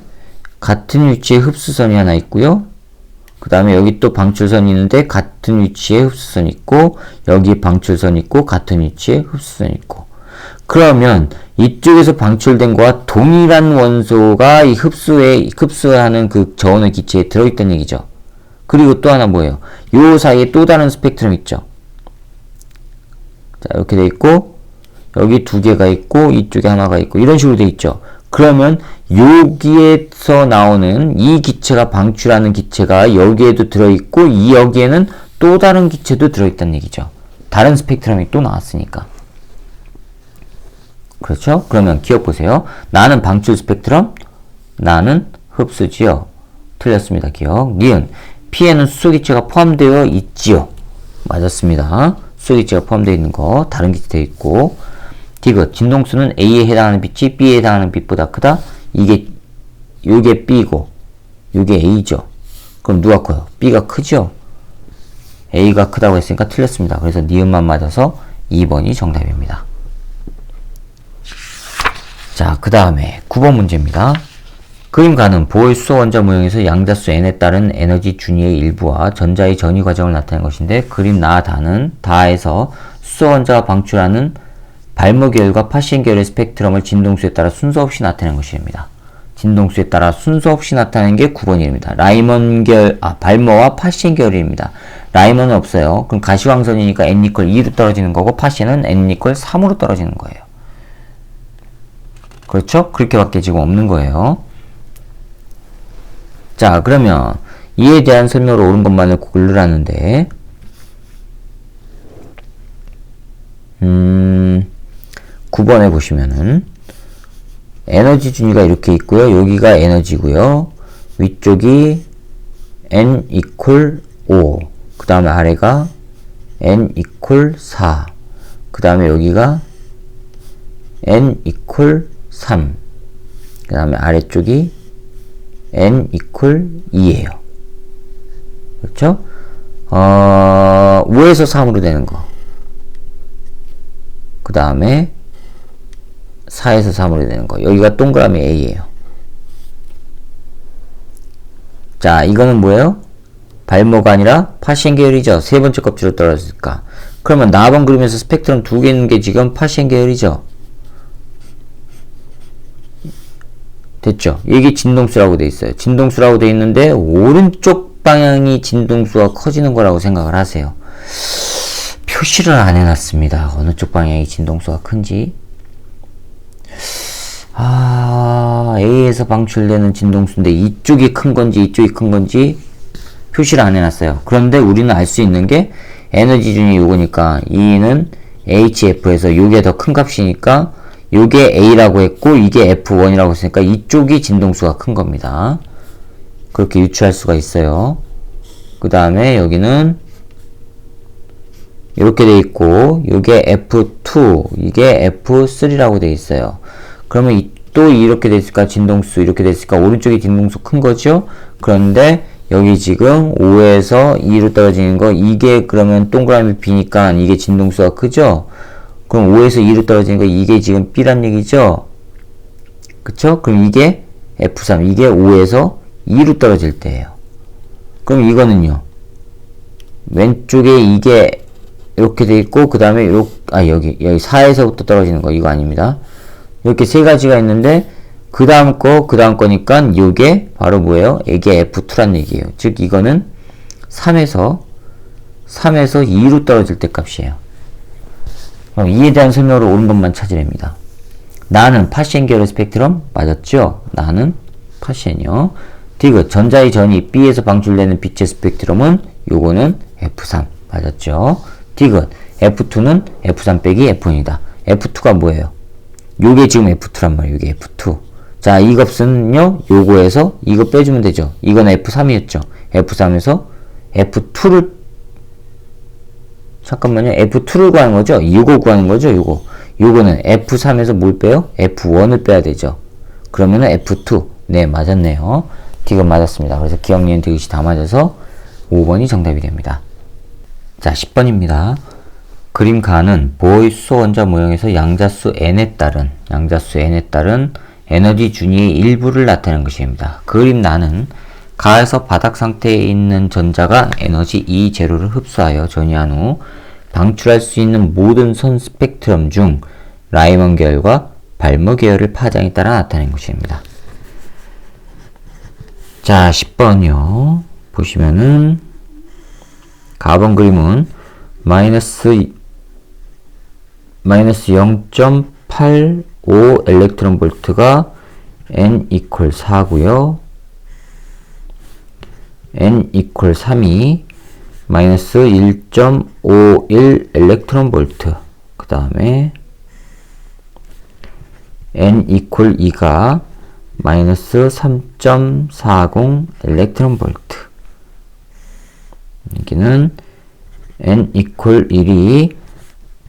같은 위치에 흡수선이 하나 있고요. 그 다음에 여기 또 방출선이 있는데 같은 위치에 흡수선이 있고, 여기 방출선이 있고 같은 위치에 흡수선이 있고. 그러면 이쪽에서 방출된 거와 동일한 원소가 이 흡수하는 그 저온의 기체에 들어있다는 얘기죠. 그리고 또 하나 뭐예요? 요 사이에 또 다른 스펙트럼 있죠. 자, 이렇게 돼 있고, 여기 두 개가 있고, 이쪽에 하나가 있고, 이런 식으로 돼 있죠. 그러면 여기에서 나오는 이 기체가 방출하는 기체가 여기에도 들어있고, 여기에는 또 다른 기체도 들어있다는 얘기죠. 다른 스펙트럼이 또 나왔으니까. 그렇죠? 그러면 기억 보세요. 나는 방출 스펙트럼, 나는 흡수지요. 틀렸습니다. 기억. 니은 P에는 수소기체가 포함되어 있지요. 맞았습니다. 수소기체가 포함되어 있는 거 다른 기체 되어 있고. 디귿 진동수는 A에 해당하는 빛이 B에 해당하는 빛보다 크다. 요게 B고 요게 A죠. 그럼 누가 커요? B가 크죠? A가 크다고 했으니까 틀렸습니다. 그래서 니은만 맞아서 2번이 정답입니다. 자, 그 다음에 9번 문제입니다. 그림 가는 보의 수소 원자 모형에서 양자수 n에 따른 에너지 준위의 일부와 전자의 전위 과정을 나타낸 것인데, 그림 나다는 다에서 수소 원자가 방출하는 발모 계열과 파시엔 계열의 스펙트럼을 진동수에 따라 순서 없이 나타낸 것입니다. 진동수에 따라 순서 없이 나타내는 게 9번입니다. 라이먼 계열, 발모와 파시엔 계열입니다. 라이먼은 없어요. 그럼 가시광선이니까 n=2로 떨어지는 거고, 파시엔은 n=3으로 떨어지는 거예요. 그렇죠? 그렇게밖에 지금 없는 거예요. 자, 그러면 이에 대한 설명으로 옳은 것만을 고르라는데, 9번에 보시면은 에너지 준위가 이렇게 있고요. 여기가 에너지고요. 위쪽이 n=5, 그 다음에 아래가 n=4, 그 다음에 여기가 n=3, 그 다음에 아래쪽이 n=2예요. 그렇죠? 5에서 3으로 되는 거, 그 다음에 4에서 3으로 되는 거, 여기가 동그라미 A예요. 자, 이거는 뭐예요? 발모가 아니라 파시엔 계열이죠. 세 번째 껍질로 떨어졌을까? 그러면 나번 그림에서 스펙트럼 두 개 있는 게 지금 파시엔 계열이죠. 됐죠? 이게 진동수라고 돼 있어요. 진동수라고 돼 있는데 오른쪽 방향이 진동수가 커지는 거라고 생각을 하세요. 표시를 안 해놨습니다. 어느 쪽 방향이 진동수가 큰지. A에서 방출되는 진동수인데 이쪽이 큰 건지 이쪽이 큰 건지 표시를 안 해놨어요. 그런데 우리는 알 수 있는 게 에너지 준이 요거니까 E는 HF에서 요게 더 큰 값이니까 요게 A라고 했고 이게 F1이라고 했으니까 이쪽이 진동수가 큰 겁니다. 그렇게 유추할 수가 있어요. 그 다음에 여기는 이렇게 돼 있고 요게 F2, 이게 F3라고 돼 있어요. 그러면 또 이렇게 됐을까? 진동수 이렇게 됐을까? 오른쪽이 진동수 큰 거죠? 그런데 여기 지금 5에서 2로 떨어지는 거, 이게 그러면 동그라미 B니까 이게 진동수가 크죠? 그럼 5에서 2로 떨어지는 거, 이게 지금 B란 얘기죠? 그쵸? 그럼 이게 F3, 이게 5에서 2로 떨어질 때예요. 그럼 이거는요, 왼쪽에 이게 이렇게 돼 있고, 그 다음에 여기 4에서부터 떨어지는 거, 이거 아닙니다. 이렇게 세 가지가 있는데, 그 다음 거니까, 이게 바로 뭐예요? 이게 F2란 얘기예요. 즉, 이거는 3에서 2로 떨어질 때 값이에요. 그럼 이에 대한 설명으로 옳은 것만 찾으랍니다. 나는 파시엔 계열의 스펙트럼 맞았죠? 나는 파시엔이요. 디귿, 전자의 전이 B에서 방출되는 빛의 스펙트럼은 요거는 F3 맞았죠? 디귿, F2는 F3 빼기 F1이다. F2가 뭐예요? 요게 지금 F2란 말이에요. 요게 F2. 자, 이 값은요, 요거에서 이거 빼주면 되죠. 이건 F3이었죠. F3에서 F2를, 잠깐만요. F2를 구하는 거죠? 요거 구하는 거죠? 요거는 F3에서 뭘 빼요? F1을 빼야 되죠. 그러면은 F2. 네, 맞았네요. 디귿 맞았습니다. 그래서 기억, 니은, 디귿이 다 맞아서 5번이 정답이 됩니다. 자, 10번입니다. 그림 가는 보의 수소 원자 모형에서 양자수 n에 따른 에너지 준위의 일부를 나타내는 것입니다. 그림 나는 가에서 바닥 상태에 있는 전자가 에너지 E0를 흡수하여 전이한 후 방출할 수 있는 모든 선 스펙트럼 중 라이먼 계열과 발모 계열을 파장에 따라 나타낸 것입니다. 자, 10번이요. 보시면은 가번 그림은 마이너스 0.85 엘렉트론 볼트가 n=4고요. n=3이 마이너스 1.51 엘렉트론 볼트, 그 다음에 n=2가 마이너스 3.40 엘렉트론 볼트, 여기는 n=1이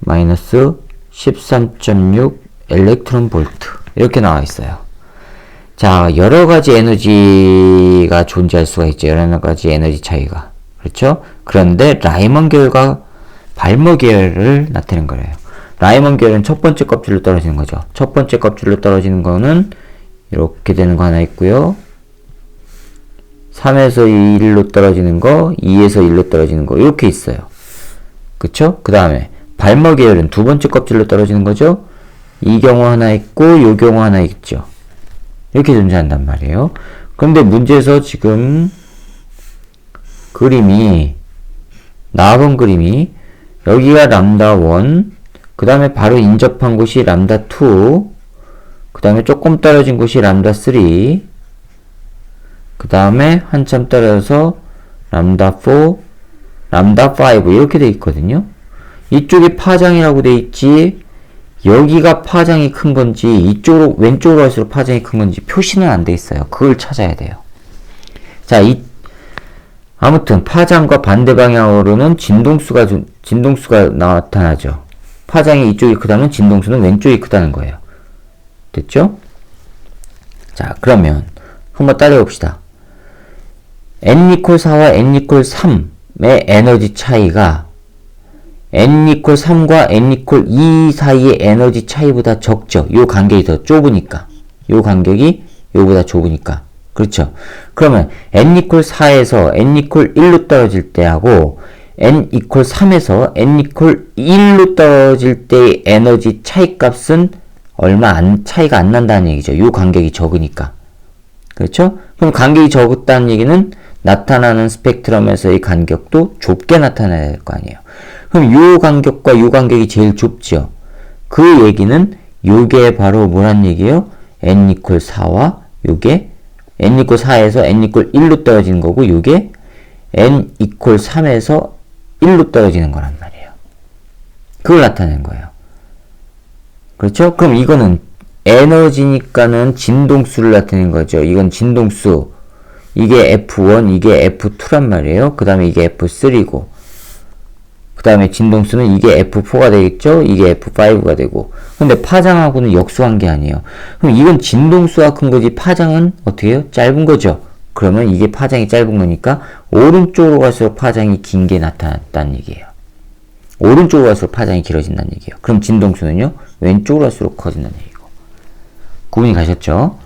마이너스 13.6 엘렉트론 볼트, 이렇게 나와 있어요. 자, 여러 가지 에너지가 존재할 수가 있죠. 여러 가지 에너지 차이가. 그렇죠? 그런데 라이먼 계열과 발머 계열을 나타낸 거래요. 라이먼 계열은 첫 번째 껍질로 떨어지는 거죠. 첫 번째 껍질로 떨어지는 거는 이렇게 되는 거 하나 있고요. 3에서 1로 떨어지는 거, 2에서 1로 떨어지는 거 이렇게 있어요. 그쵸? 그 다음에 발머 계열은 두 번째 껍질로 떨어지는 거죠. 이 경우 하나 있고 요 경우 하나 있죠. 이렇게 존재한단 말이에요. 그런데 문제에서 지금 그림이 나와본 그림이 여기가 람다 1, 그 다음에 바로 인접한 곳이 람다 2, 그 다음에 조금 떨어진 곳이 람다 3, 그 다음에 한참 떨어져서 람다 4, 람다 5 이렇게 돼 있거든요. 이쪽이 파장이라고 돼 있지 여기가 파장이 큰 건지 이쪽으로 왼쪽으로 갈수록 파장이 큰 건지 표시는 안 돼 있어요. 그걸 찾아야 돼요. 자, 아무튼 파장과 반대 방향으로는 진동수가 나타나죠. 파장이 이쪽이 크다면 진동수는 왼쪽이 크다는 거예요. 됐죠? 자, 그러면 한번 따져봅시다. n=4와 n=3의 에너지 차이가 n=3과 n=2 사이의 에너지 차이보다 적죠. 요 간격이 더 좁으니까. 요 간격이 요보다 좁으니까. 그렇죠. 그러면 n=4에서 n=1로 떨어질 때하고 n=3에서 n=1로 떨어질 때의 에너지 차이 값은 차이가 안 난다는 얘기죠. 요 간격이 적으니까. 그렇죠? 그럼 간격이 적었다는 얘기는 나타나는 스펙트럼에서의 간격도 좁게 나타나야 될 거 아니에요. 그럼 요 간격과 요 간격이 제일 좁죠. 그 얘기는 요게 바로 뭐란 얘기예요? n=4와 요게 n=4에서 n=1로 떨어지는 거고 요게 n=3에서 1로 떨어지는 거란 말이에요. 그걸 나타낸 거예요. 그렇죠? 그럼 이거는 에너지니까는 진동수를 나타낸 거죠. 이건 진동수. 이게 F1, 이게 F2란 말이에요. 그 다음에 이게 F3고 그 다음에 진동수는 이게 F4가 되겠죠? 이게 F5가 되고 근데 파장하고는 역수한 게 아니에요. 그럼 이건 진동수가 큰 거지 파장은 어떻게 해요? 짧은 거죠. 그러면 이게 파장이 짧은 거니까 오른쪽으로 갈수록 파장이 긴 게 나타났다는 얘기예요. 오른쪽으로 갈수록 파장이 길어진다는 얘기예요. 그럼 진동수는요? 왼쪽으로 갈수록 커진다는 얘기고. 구분이 가셨죠?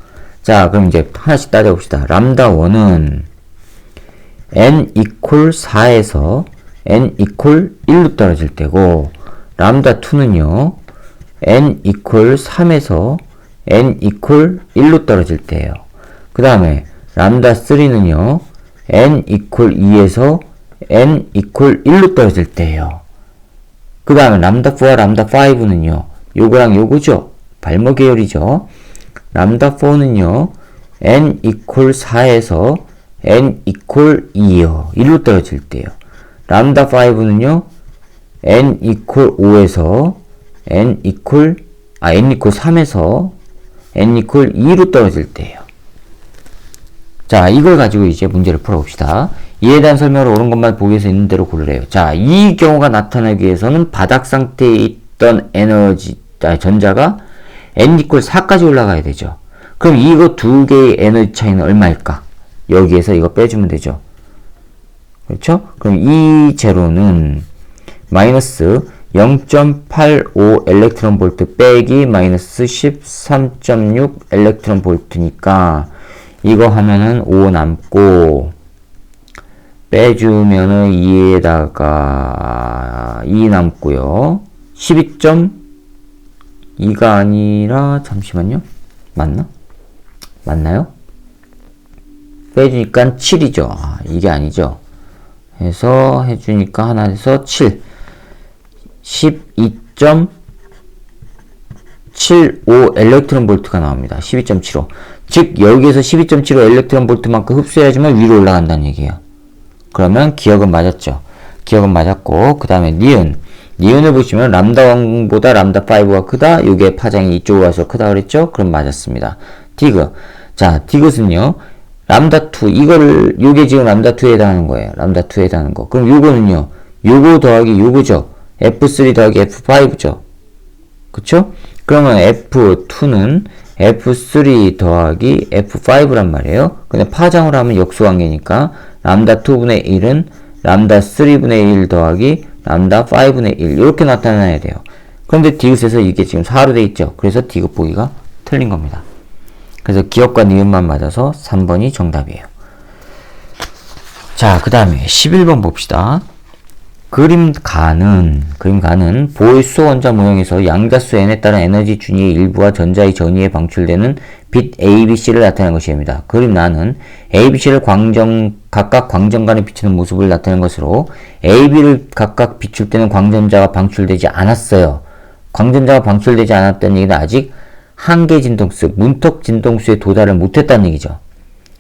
자, 그럼 이제 하나씩 따져봅시다. 람다 1은 n=4에서 n=1로 떨어질 때고 람다 2는요 n=3에서 n=1로 떨어질 때예요. 그 다음에 람다 3는요 n=2에서 n=1로 떨어질 때예요. 그 다음에 람다 4와 람다 5는요 요거랑 요거죠. 발머 계열이죠. 람다 4는요 n=4에서 n=2요 1로 떨어질 때요. 람다 5는요 n=5에서 n=3에서 n=2로 떨어질 때예요. 자, 이걸 가지고 이제 문제를 풀어봅시다. 이에 대한 설명을 옳은 것만 보기 위해서 있는 대로 고르래요. 자, 이 경우가 나타나기 위해서는 바닥 상태에 있던 전자가 n=4까지 올라가야 되죠. 그럼 이거 두 개의 에너지 차이는 얼마일까? 여기에서 이거 빼주면 되죠. 그렇죠? 그럼 이 제로는 마이너스 0.85 엘렉트론 볼트 빼기 마이너스 13.6 엘렉트론 볼트니까 이거 하면은 5 남고 빼주면은 2에다가 2 남고요. 12.2가 아니라 잠시만요. 맞나요? 빼주니까 7이죠. 아, 이게 아니죠. 해서 해주니까 하나 해서 7 12.75 엘렉트론 볼트가 나옵니다. 12.75 즉 여기에서 12.75 엘렉트론 볼트만큼 흡수해야지만 위로 올라간다는 얘기예요. 그러면 기억은 맞았죠. 기억은 맞았고 그 다음에 니은을 보시면 람다 1보다 람다 5가 크다. 요게 파장이 이쪽으로 와서 크다 그랬죠. 그럼 맞았습니다. 디귿. 자, 디귿은요 람다 2 요게 지금 람다 2에 해당하는 거예요. 람다 2에 해당하는 거. 그럼 요거는요 요거 더하기 요거죠. F3 더하기 F5죠. 그쵸? 그러면 F2는 F3 더하기 F5란 말이에요. 근데 파장으로 하면 역수관계니까 람다 2분의 1은 람다 3분의 1 더하기 람다 5분의 1 이렇게 나타나야 돼요. 그런데 디귿에서 이게 지금 4로 돼 있죠. 그래서 디귿 보기가 틀린 겁니다. 그래서 기억과 니은만 맞아서 3번이 정답이에요. 자, 그 다음에 11번 봅시다. 그림가는 보의 수소 원자 모형에서 양자수 n에 따른 에너지 준위의 일부와 전자의 전위에 방출되는 빛 ABC를 나타내는 것입니다. 그림나는 ABC를 각각 광전간에 비추는 모습을 나타내는 것으로 AB를 각각 비출 때는 광전자가 방출되지 않았어요. 광전자가 방출되지 않았다는 얘기는 아직 한계 진동수, 문턱 진동수에 도달을 못했다는 얘기죠.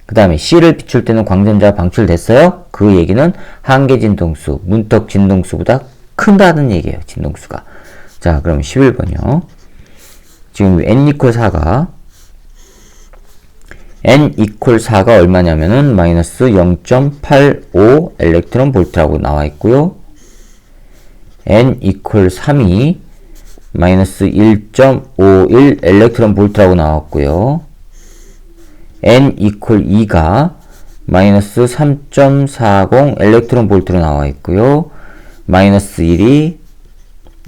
그 다음에 C를 비출 때는 광전자가 방출됐어요? 그 얘기는 한계 진동수, 문턱 진동수보다 큰다는 얘기예요. 진동수가. 자, 그럼 11번이요. 지금 n=4가 n=4가 얼마냐면은 마이너스 0.85 엘렉트론 볼트라고 나와 있고요. n=3이 마이너스 1.51 엘렉트론 볼트라고 나왔고요. n=2가 마이너스 3.40 엘렉트론 볼트로 나와 있고요. 마이너스 1이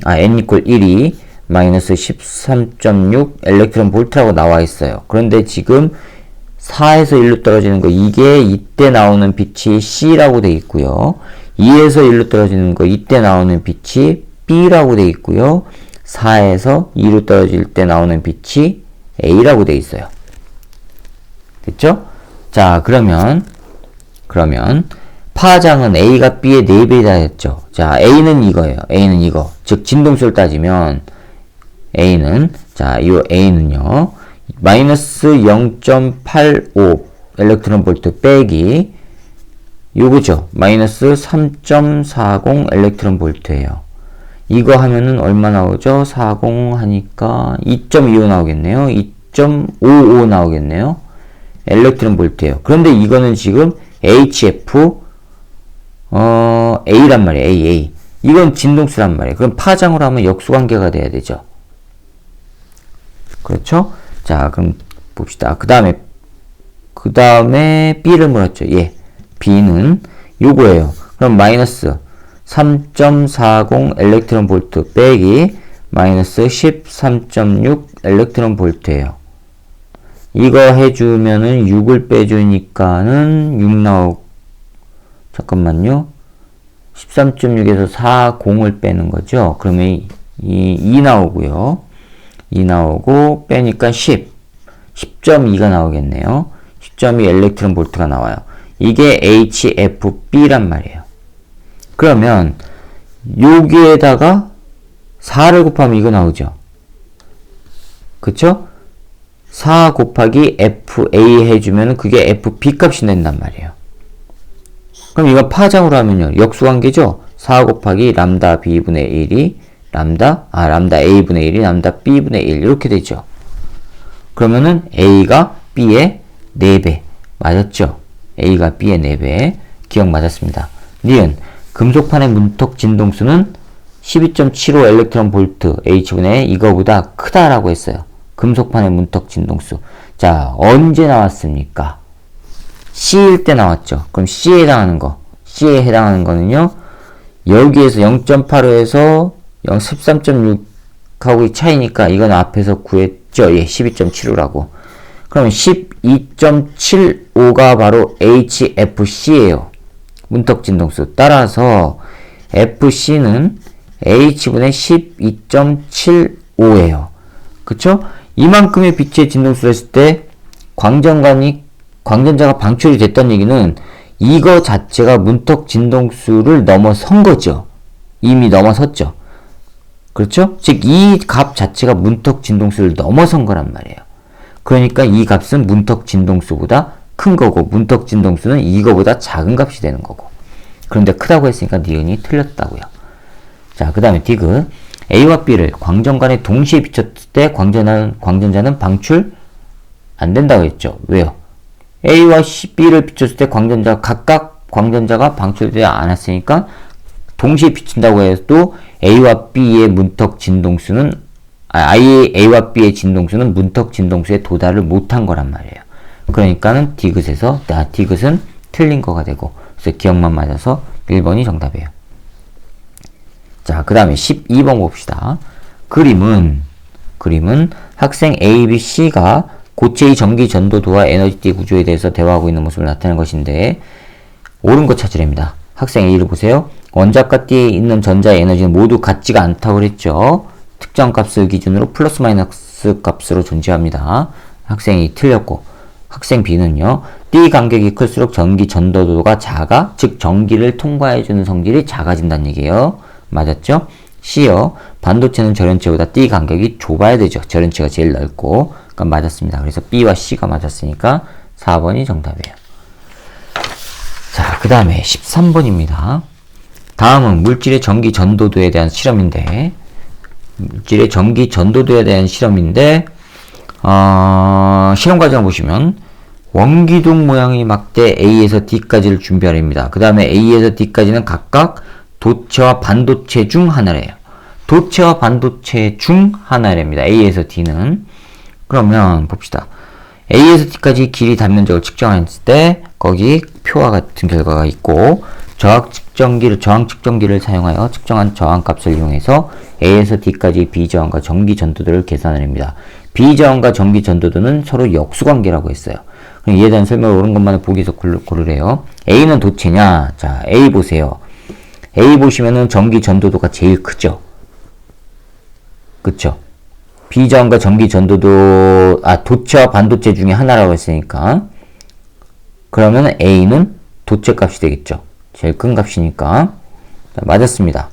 n=1이 마이너스 13.6 엘렉트론 볼트라고 나와 있어요. 그런데 지금 4에서 1로 떨어지는 거, 이게 이때 나오는 빛이 C라고 돼 있고요. 2에서 1로 떨어지는 거, 이때 나오는 빛이 B라고 돼 있고요. 4에서 2로 떨어질 때 나오는 빛이 A라고 돼 있어요. 됐죠? 자, 그러면 파장은 A가 B의 4배이다 했죠. 자, A는 이거예요. A는 이거. 즉, 진동수를 따지면 A는, 자, 이 A는요, 마이너스 0.85 엘렉트론 볼트 빼기 요거죠. 마이너스 3.40 엘렉트론 볼트예요. 이거 하면은 얼마 나오죠? 40 하니까 2.25 나오겠네요. 2.55 나오겠네요. 엘렉트론 볼트예요. 그런데 이거는 지금 HF A란 말이에요. AA. 이건 진동수란 말이에요. 그럼 파장으로 하면 역수관계가 돼야 되죠. 그렇죠? 자, 그럼 봅시다. 그 다음에 B를 물었죠. 예. B는 요거예요. 그럼 마이너스 3.40 엘렉트론 볼트 빼기 마이너스 13.6 엘렉트론 볼트예요. 이거 해주면은 6을 빼주니까는 6 잠깐만요. 13.6에서 40을 빼는 거죠. 그러면 2 나오고요. 2 나오고 빼니까 10.2가 나오겠네요. 10.2 엘렉트론 볼트가 나와요. 이게 HFB란 말이에요. 그러면 여기에다가 4를 곱하면 이거 나오죠. 그쵸? 4 곱하기 FA 해주면 그게 FB 값이 된단 말이에요. 그럼 이거 파장으로 하면요. 역수관계죠? 4 곱하기 람다 B분의 1이 람다 A분의 1이 람다 B분의 1 이렇게 되죠. 그러면은 A가 B의 4배. 맞았죠? A가 B의 4배. 기억 맞았습니다. 니은 금속판의 문턱 진동수는 12.75 엘렉트론 볼트 H분의 이거보다 크다라고 했어요. 금속판의 문턱 진동수. 자, 언제 나왔습니까? C일 때 나왔죠. 그럼 C에 해당하는 거는요. 여기에서 0.85에서 13.6하고 차이니까 이건 앞에서 구했죠. 예, 12.75라고. 그러면 12.75가 바로 HFC예요. 문턱 진동수. 따라서 FC는 H분의 12.75예요. 그쵸? 이만큼의 빛의 진동수를 했을 때 광전자가 방출이 됐다는 얘기는 이거 자체가 문턱 진동수를 넘어선 거죠. 이미 넘어섰죠. 그렇죠? 즉, 이 값 자체가 문턱 진동수를 넘어선 거란 말이에요. 그러니까 이 값은 문턱 진동수보다 큰 거고, 문턱 진동수는 이거보다 작은 값이 되는 거고. 그런데 크다고 했으니까 니은이 틀렸다고요. 자, 그 다음에 디귿. A와 B를 광전간에 동시에 비췄을 때 광전자는 방출 안 된다고 했죠. 왜요? A와 B를 비췄을 때 각각 광전자가 방출되지 않았으니까 동시에 비춘다고 해도 A와 B의 문턱 진동수는 A와 B의 진동수는 문턱 진동수에 도달을 못한 거란 말이에요. 그러니까는 디귿은 틀린 거가 되고, 그래서 기억만 맞아서 1번이 정답이에요. 자, 그 다음에 12번 봅시다. 그림은 학생 A, B, C가 고체의 전기 전도도와 에너지띠 구조에 대해서 대화하고 있는 모습을 나타내는 것인데 옳은 거 찾으랍니다. 학생 A를 보세요. 원자과 띠에 있는 전자의 에너지는 모두 같지가 않다고 그랬죠. 특정 값을 기준으로 플러스 마이너스 값으로 존재합니다. 학생 A 틀렸고, 학생 B는요. 띠 간격이 클수록 전기 전도도가 작아, 즉 전기를 통과해주는 성질이 작아진다는 얘기예요. 맞았죠? C요. 반도체는 절연체보다 띠 간격이 좁아야 되죠. 절연체가 제일 넓고. 그러니까 맞았습니다. 그래서 B와 C가 맞았으니까 4번이 정답이에요. 자, 그 다음에 13번입니다. 다음은 물질의 전기 전도도에 대한 실험인데, 실험 과정을 보시면 원기둥 모양의 막대 A에서 D까지를 준비하랍니다. 그 다음에 A에서 D까지는 각각 도체와 반도체 중 하나래요. 도체와 반도체 중 하나랍니다. A에서 D는. 그러면 봅시다. A에서 D까지 길이 단면적을 측정했을 때 거기 표와 같은 결과가 있고, 저항 측정기를 사용하여 측정한 저항값을 이용해서 A에서 D까지 비저항과 전기 전도도를 계산합니다. 비저항과 전기 전도도는 서로 역수관계라고 했어요. 그럼 이에 대한 설명을 옳은 것만을 보기에서 고르래요. A는 도체냐? 자, A 보세요. A 보시면은 전기 전도도가 제일 크죠? 그쵸? 비저항과 전기 전도도, 도체와 반도체 중에 하나라고 했으니까. 그러면 A는 도체 값이 되겠죠? 제일 큰 값이니까. 자, 맞았습니다.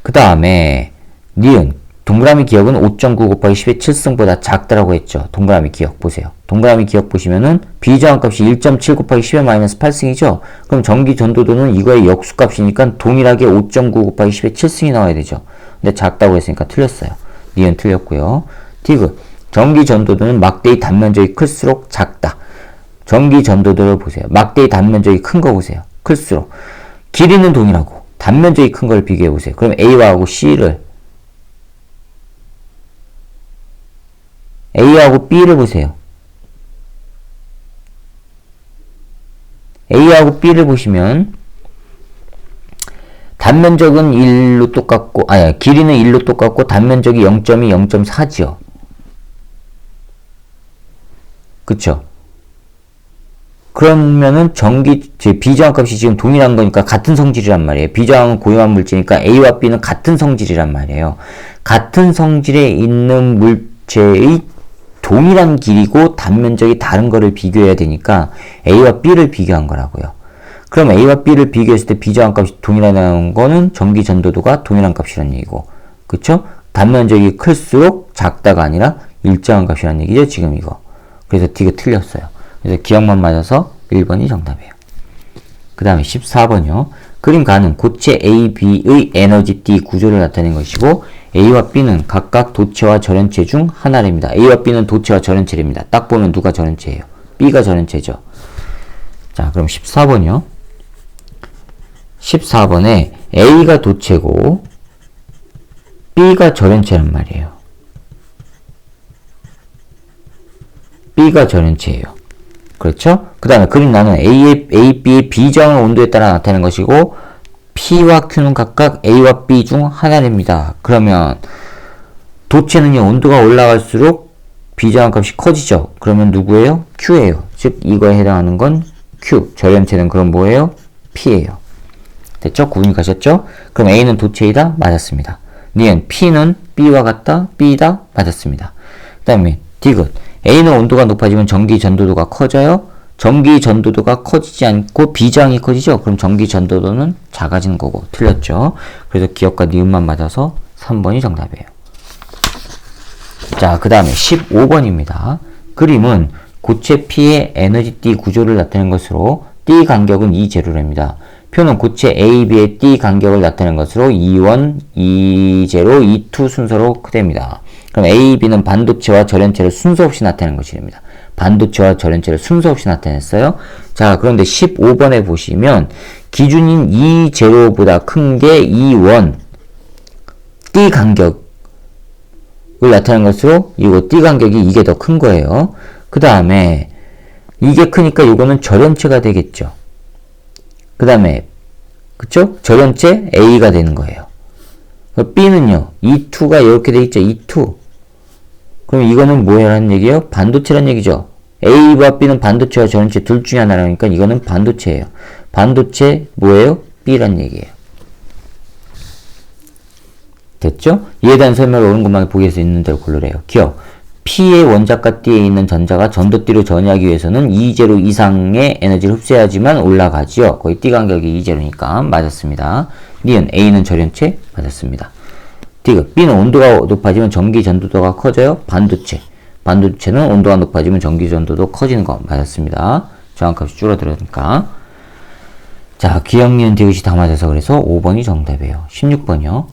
그 다음에, 니은. 동그라미 기억은 5.9 곱하기 10의 7승보다 작다라고 했죠. 동그라미 기억 보세요. 동그라미 기억 보시면은 비저항 값이 1.7 곱하기 10의 마이너스 8승이죠. 그럼 전기 전도도는 이거의 역수 값이니까 동일하게 5.9 곱하기 10의 7승이 나와야 되죠. 근데 작다고 했으니까 틀렸어요. 니은 틀렸고요. 디귿. 전기 전도도는 막대의 단면적이 클수록 작다. 전기 전도도를 보세요. 막대의 단면적이 큰 거 보세요. 클수록. 길이는 동일하고 단면적이 큰 걸 비교해 보세요. 그럼 A하고 C를 A하고 B를 보세요. A하고 B를 보시면 단면적은 1로 똑같고, 길이는 1로 똑같고 단면적이 0.2, 0.4지요. 그쵸? 그러면은 비저항 값이 지금 동일한 거니까 같은 성질이란 말이에요. 비저항은 고유한 물질이니까 A와 B는 같은 성질이란 말이에요. 같은 성질에 있는 물체의 동일한 길이고 단면적이 다른 거를 비교해야 되니까 A와 B를 비교한 거라고요. 그럼 A와 B를 비교했을 때 비저항 값이 동일하다는 거는 전기 전도도가 동일한 값이라는 얘기고, 그쵸? 단면적이 클수록 작다가 아니라 일정한 값이라는 얘기죠, 지금 이거. 그래서 D가 틀렸어요. 그래서 기억만 맞아서 1번이 정답이에요. 그 다음에 14번이요. 그림 가는 고체 A, B의 에너지 D 구조를 나타낸 것이고, A와 B는 각각 도체와 절연체 중 하나랍니다. A와 B는 도체와 절연체랍니다. 딱 보면 누가 절연체예요? B가 절연체죠. 자, 그럼 14번이요. 14번에 A가 도체고 B가 절연체란 말이에요. B가 절연체예요. 그렇죠? 그 다음에 그림 나는 A, B의 비저항 온도에 따라 나타내는 것이고, P와 Q는 각각 A와 B 중 하나랍니다. 그러면 도체는요, 온도가 올라갈수록 비저항 값이 커지죠. 그러면 누구예요? Q예요. 즉 이거에 해당하는 건 Q. 절연체는 그럼 뭐예요? P예요. 됐죠? 구분이 가셨죠? 그럼 A는 도체이다? 맞았습니다. 니은 P는 B와 같다? B다? 맞았습니다. 그 다음에 디귿. A는 온도가 높아지면 전기 전도도가 커져요? 전기 전도도가 커지지 않고 비저항이 커지죠? 그럼 전기 전도도는 작아지는 거고. 틀렸죠? 그래서 기억과 니은만 맞아서 3번이 정답이에요. 자, 그 다음에 15번입니다. 그림은 고체 P의 에너지 D 구조를 나타낸 것으로 D 간격은 2제로랍니다. 표는 고체 A, B의 D 간격을 나타낸 것으로 E1, E0, E2 순서로 됩니다. 그럼 A, B는 반도체와 절연체를 순서 없이 나타낸 것이랍니다. 반도체와 절연체를 순서 없이 나타냈어요. 자, 그런데 15번에 보시면 기준인 E0보다 큰 게 E1, D 간격을 나타낸 것으로 이거 D 간격이 이게 더 큰 거예요. 그 다음에 이게 크니까 이거는 절연체가 되겠죠. 그 다음에 그쵸? 절연체 A가 되는 거예요. B는요, E2가 이렇게 돼 있죠. E2. 그럼 이거는 뭐라는 얘기예요? 반도체란 얘기죠. A와 B는 반도체와 절연체 둘 중에 하나라니까 이거는 반도체예요. 반도체 뭐예요? B란 얘기예요. 됐죠? 이에 대한 설명을 옳은 것만 보기 위해서 있는 대로 고르래요. 기억. P의 원자과 띠에 있는 전자가 전도띠로 전이하기 위해서는 2제로 이상의 에너지를 흡수해야지만 올라가지요. 거의 띠 간격이 2제로니까 맞았습니다. 니은 A는 절연체 맞았습니다. 디귿 B는 온도가 높아지면 전기 전도도가 커져요. 반도체. 반도체는 온도가 높아지면 전기 전도도 커지는 거 맞았습니다. 저항값이 줄어들으니까. 자, 기억, 니은, 디귿이 다 맞아서 그래서 5번이 정답이에요. 16번이요.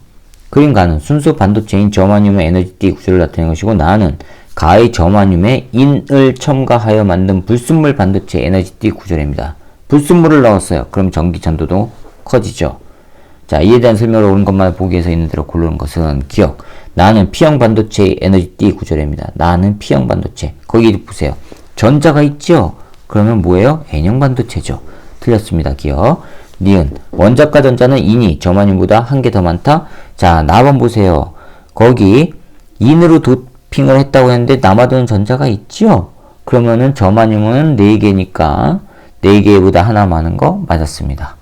그림 가는 순수 반도체인 저마늄의 에너지띠 구조를 나타내는 것이고 나는 가의 저마늄에 인을 첨가하여 만든 불순물 반도체 에너지띠 구조랍니다. 불순물을 넣었어요. 그럼 전기 전도도 커지죠. 자, 이에 대한 설명을 옳은 것만 보기 위해서 있는 대로 고르는 것은 기억. 나는 P형 반도체의 에너지띠 구조랍니다. 나는 P형 반도체. 거기 보세요. 전자가 있죠? 그러면 뭐예요? N형 반도체죠. 틀렸습니다. 기억. 니은 원자과 전자는 인이 저마늄보다 한 개 더 많다. 자, 나번 보세요. 거기 인으로 도핑을 했다고 했는데 남아도는 전자가 있죠? 그러면은 저마늄은 4개니까 4개보다 하나 많은 거 맞았습니다.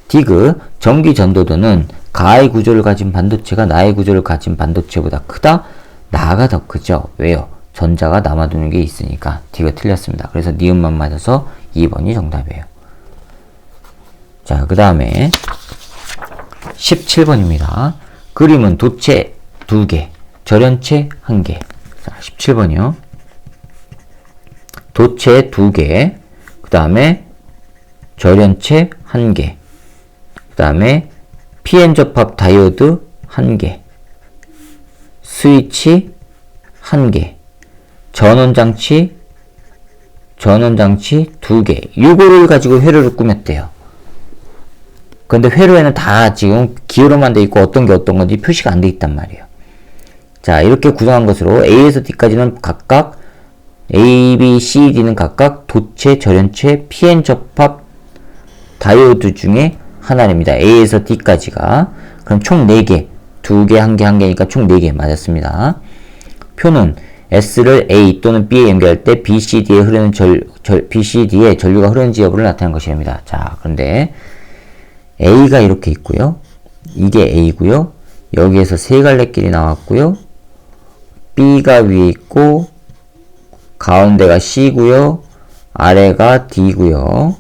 디귿 전기 전도도는 가의 구조를 가진 반도체가 나의 구조를 가진 반도체보다 크다? 나가 더 크죠. 왜요? 전자가 남아도는 게 있으니까. 디귿 틀렸습니다. 그래서 니은만 맞아서 2번이 정답이에요. 자, 그 다음에 17번입니다. 그림은 도체 2개, 절연체 1개. 자, 17번이요. 도체 2개, 그 다음에 절연체 1개, 그 다음에 PN 접합 다이오드 1개, 스위치 1개, 전원장치 2개. 요거를 가지고 회로를 꾸몄대요. 근데 회로에는 다 지금 기호로만 돼 있고 어떤 게 어떤 건지 표시가 안 돼 있단 말이에요. 자, 이렇게 구성한 것으로 A에서 D까지는 각각 A, B, C, D는 각각 도체, 절연체, PN 접합 다이오드 중에 하나입니다. A에서 D까지가. 그럼 총 4개. 2개, 1개, 1개니까 총 4개 맞았습니다. 표는 S를 A 또는 B에 연결할 때 B, C, D에 흐르는 B, C, D에 전류가 흐르는지 여부를 나타내는 것입니다. 자, 그런데 A가 이렇게 있고요. 이게 A고요. 여기에서 세 갈래 길이 나왔고요. B가 위에 있고 가운데가 C고요. 아래가 D고요.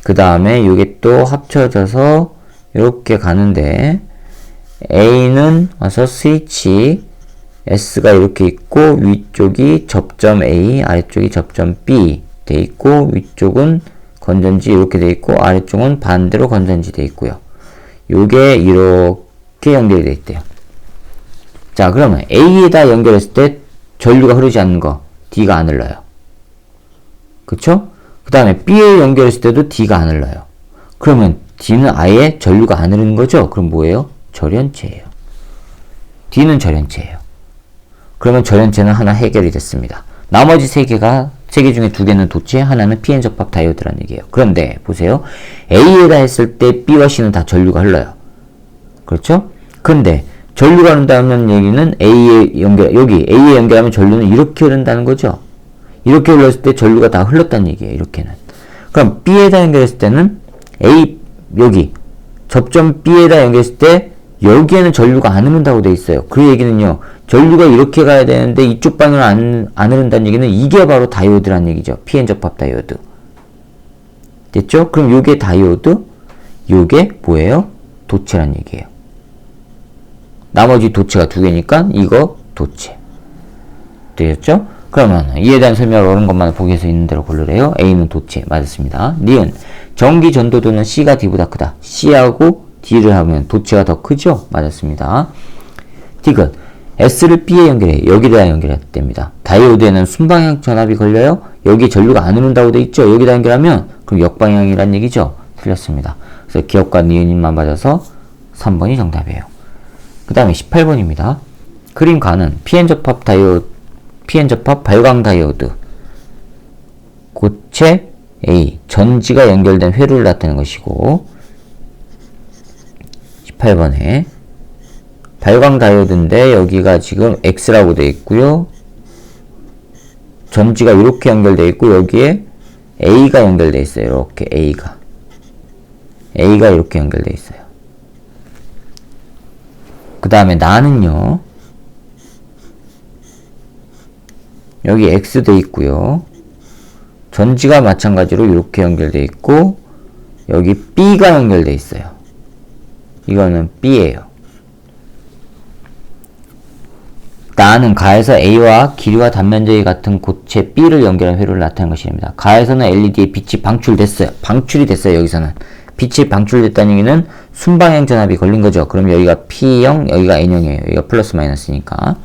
그 다음에 이게 또 합쳐져서 이렇게 가는데 A는 와서 스위치, S가 이렇게 있고 위쪽이 접점 A, 아래쪽이 접점 B 돼 있고 위쪽은 건전지 이렇게 돼 있고 아래쪽은 반대로 건전지 돼 있고요. 요게 이렇게 연결이 돼 있대요. 자, 그러면 A에다 연결했을 때 전류가 흐르지 않는 거 D가 안 흘러요. 그쵸? 그 다음에 B에 연결했을 때도 D가 안 흘러요. 그러면 D는 아예 전류가 안 흐르는 거죠? 그럼 뭐예요? 절연체예요. D는 절연체예요. 그러면 절연체는 하나 해결이 됐습니다. 나머지 세 개 중에 2개는 도체, 하나는 PN 접합 다이오드라는 얘기예요. 그런데 보세요. A에다 했을 때 B와 C는 다 전류가 흘러요. 그렇죠? 근데 전류가 흐른다는 얘기는 여기 A에 연결하면 전류는 이렇게 흐른다는 거죠. 이렇게 흘렀을 때 전류가 다 흘렀다는 얘기예요. 이렇게는. 그럼 B에다 연결했을 때는 여기 접점 B에다 연결했을 때 여기에는 전류가 안 흐른다고 돼 있어요. 그 얘기는요. 전류가 이렇게 가야 되는데 이쪽 방향으로 안 흐른다는 얘기는 이게 바로 다이오드란 얘기죠. PN 접합 다이오드. 됐죠? 그럼 요게 다이오드, 요게 뭐예요? 도체란 얘기예요. 나머지 도체가 2개니까 이거 도체. 되셨죠? 그러면 이에 대한 설명을 옳은 것만 보기 위해서 있는 대로 고르래요. A는 도체. 맞았습니다. 니은 전기 전도도는 C가 D보다 크다. C하고 D를 하면 도체가 더 크죠? 맞았습니다. 디귿 S를 B에 연결해. 여기다 연결했답니다. 다이오드에는 순방향 전압이 걸려요. 여기 전류가 안 흐른다고 돼 있죠? 여기다 연결하면 그럼 역방향이란 얘기죠? 틀렸습니다. 그래서 기억과 니은만 맞아서 3번이 정답이에요. 그 다음에 18번입니다. 그림 가는 PN 접합 발광 다이오드 고체 A 전지가 연결된 회로를 나타내는 것이고 18번에 발광 다이오드인데 여기가 지금 X라고 되어 있고요. 전지가 이렇게 연결되어 있고 여기에 A가 연결되어 있어요. 이렇게 A가 이렇게 연결되어 있어요. 그 다음에 나는요. 여기 X 되어 있고요. 전지가 마찬가지로 이렇게 연결되어 있고 여기 B가 연결되어 있어요. 이거는 B예요. 나는 가에서 A와 길이와 단면적이 같은 고체 B를 연결한 회로를 나타낸 것입니다. 가에서는 LED에 빛이 방출됐어요. 방출이 됐어요. 여기서는 빛이 방출됐다는 얘기는 순방향 전압이 걸린 거죠. 그럼 여기가 P형, 여기가 N형이에요. 여기가 플러스 마이너스니까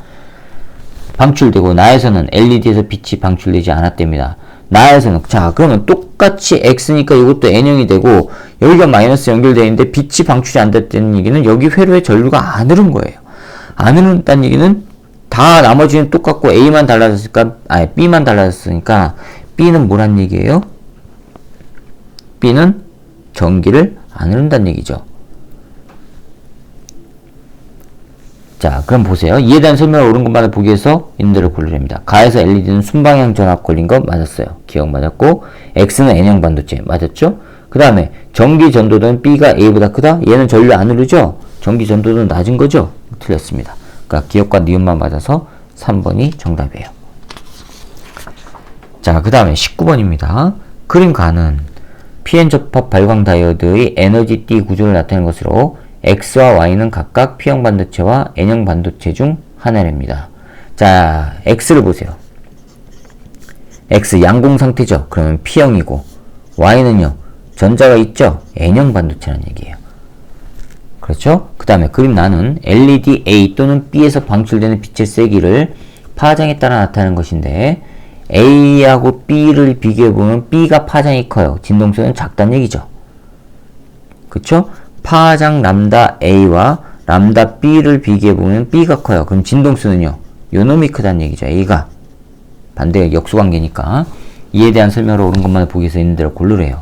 방출되고 나에서는 LED에서 빛이 방출되지 않았답니다. 나에서는 자 그러면 똑같이 X니까 이것도 N형이 되고 여기가 마이너스 연결되어 있는데 빛이 방출이 안 됐다는 얘기는 여기 회로의 전류가 안 흐른 거예요. 안 흐른다는 얘기는 다 나머지는 똑같고 A만 달라졌으니까 B만 달라졌으니까 B는 뭐란 얘기예요? B는 전기를 안 흐른다는 얘기죠. 자 그럼 보세요. 이에 대한 설명을 옳은 것마다 보기 위해서 있는 고르랍니다. 가에서 LED는 순방향 전압 걸린 거 맞았어요. 기억 맞았고 X는 N형 반도체 맞았죠? 그 다음에 전기 전도는 B가 A보다 크다? 얘는 전류 안 흐르죠? 전기 전도는 낮은 거죠? 틀렸습니다. 그러니까 기억과 니은만 맞아서 3번이 정답이에요. 자 그 다음에 19번입니다. 그림 가는 PN 접합 발광 다이오드의 에너지 띠 구조를 나타내는 것으로 X와 Y는 각각 P형 반도체와 N형 반도체 중 하나랍니다. 자, X를 보세요. X 양공 상태죠. 그러면 P형이고 Y는요. 전자가 있죠. N형 반도체라는 얘기예요. 그렇죠? 그 다음에 그림 나는 LED A 또는 B에서 방출되는 빛의 세기를 파장에 따라 나타내는 것인데 A하고 B를 비교해보면 B가 파장이 커요. 진동수는 작다는 얘기죠. 그쵸? 파장 람다 A와 람다 B를 비교해보면 B가 커요. 그럼 진동수는요? 요놈이 크다는 얘기죠. A가. 반대 역수관계니까. 이에 대한 설명을 옳은 것만 보기 위해서 있는 대로 고르래요.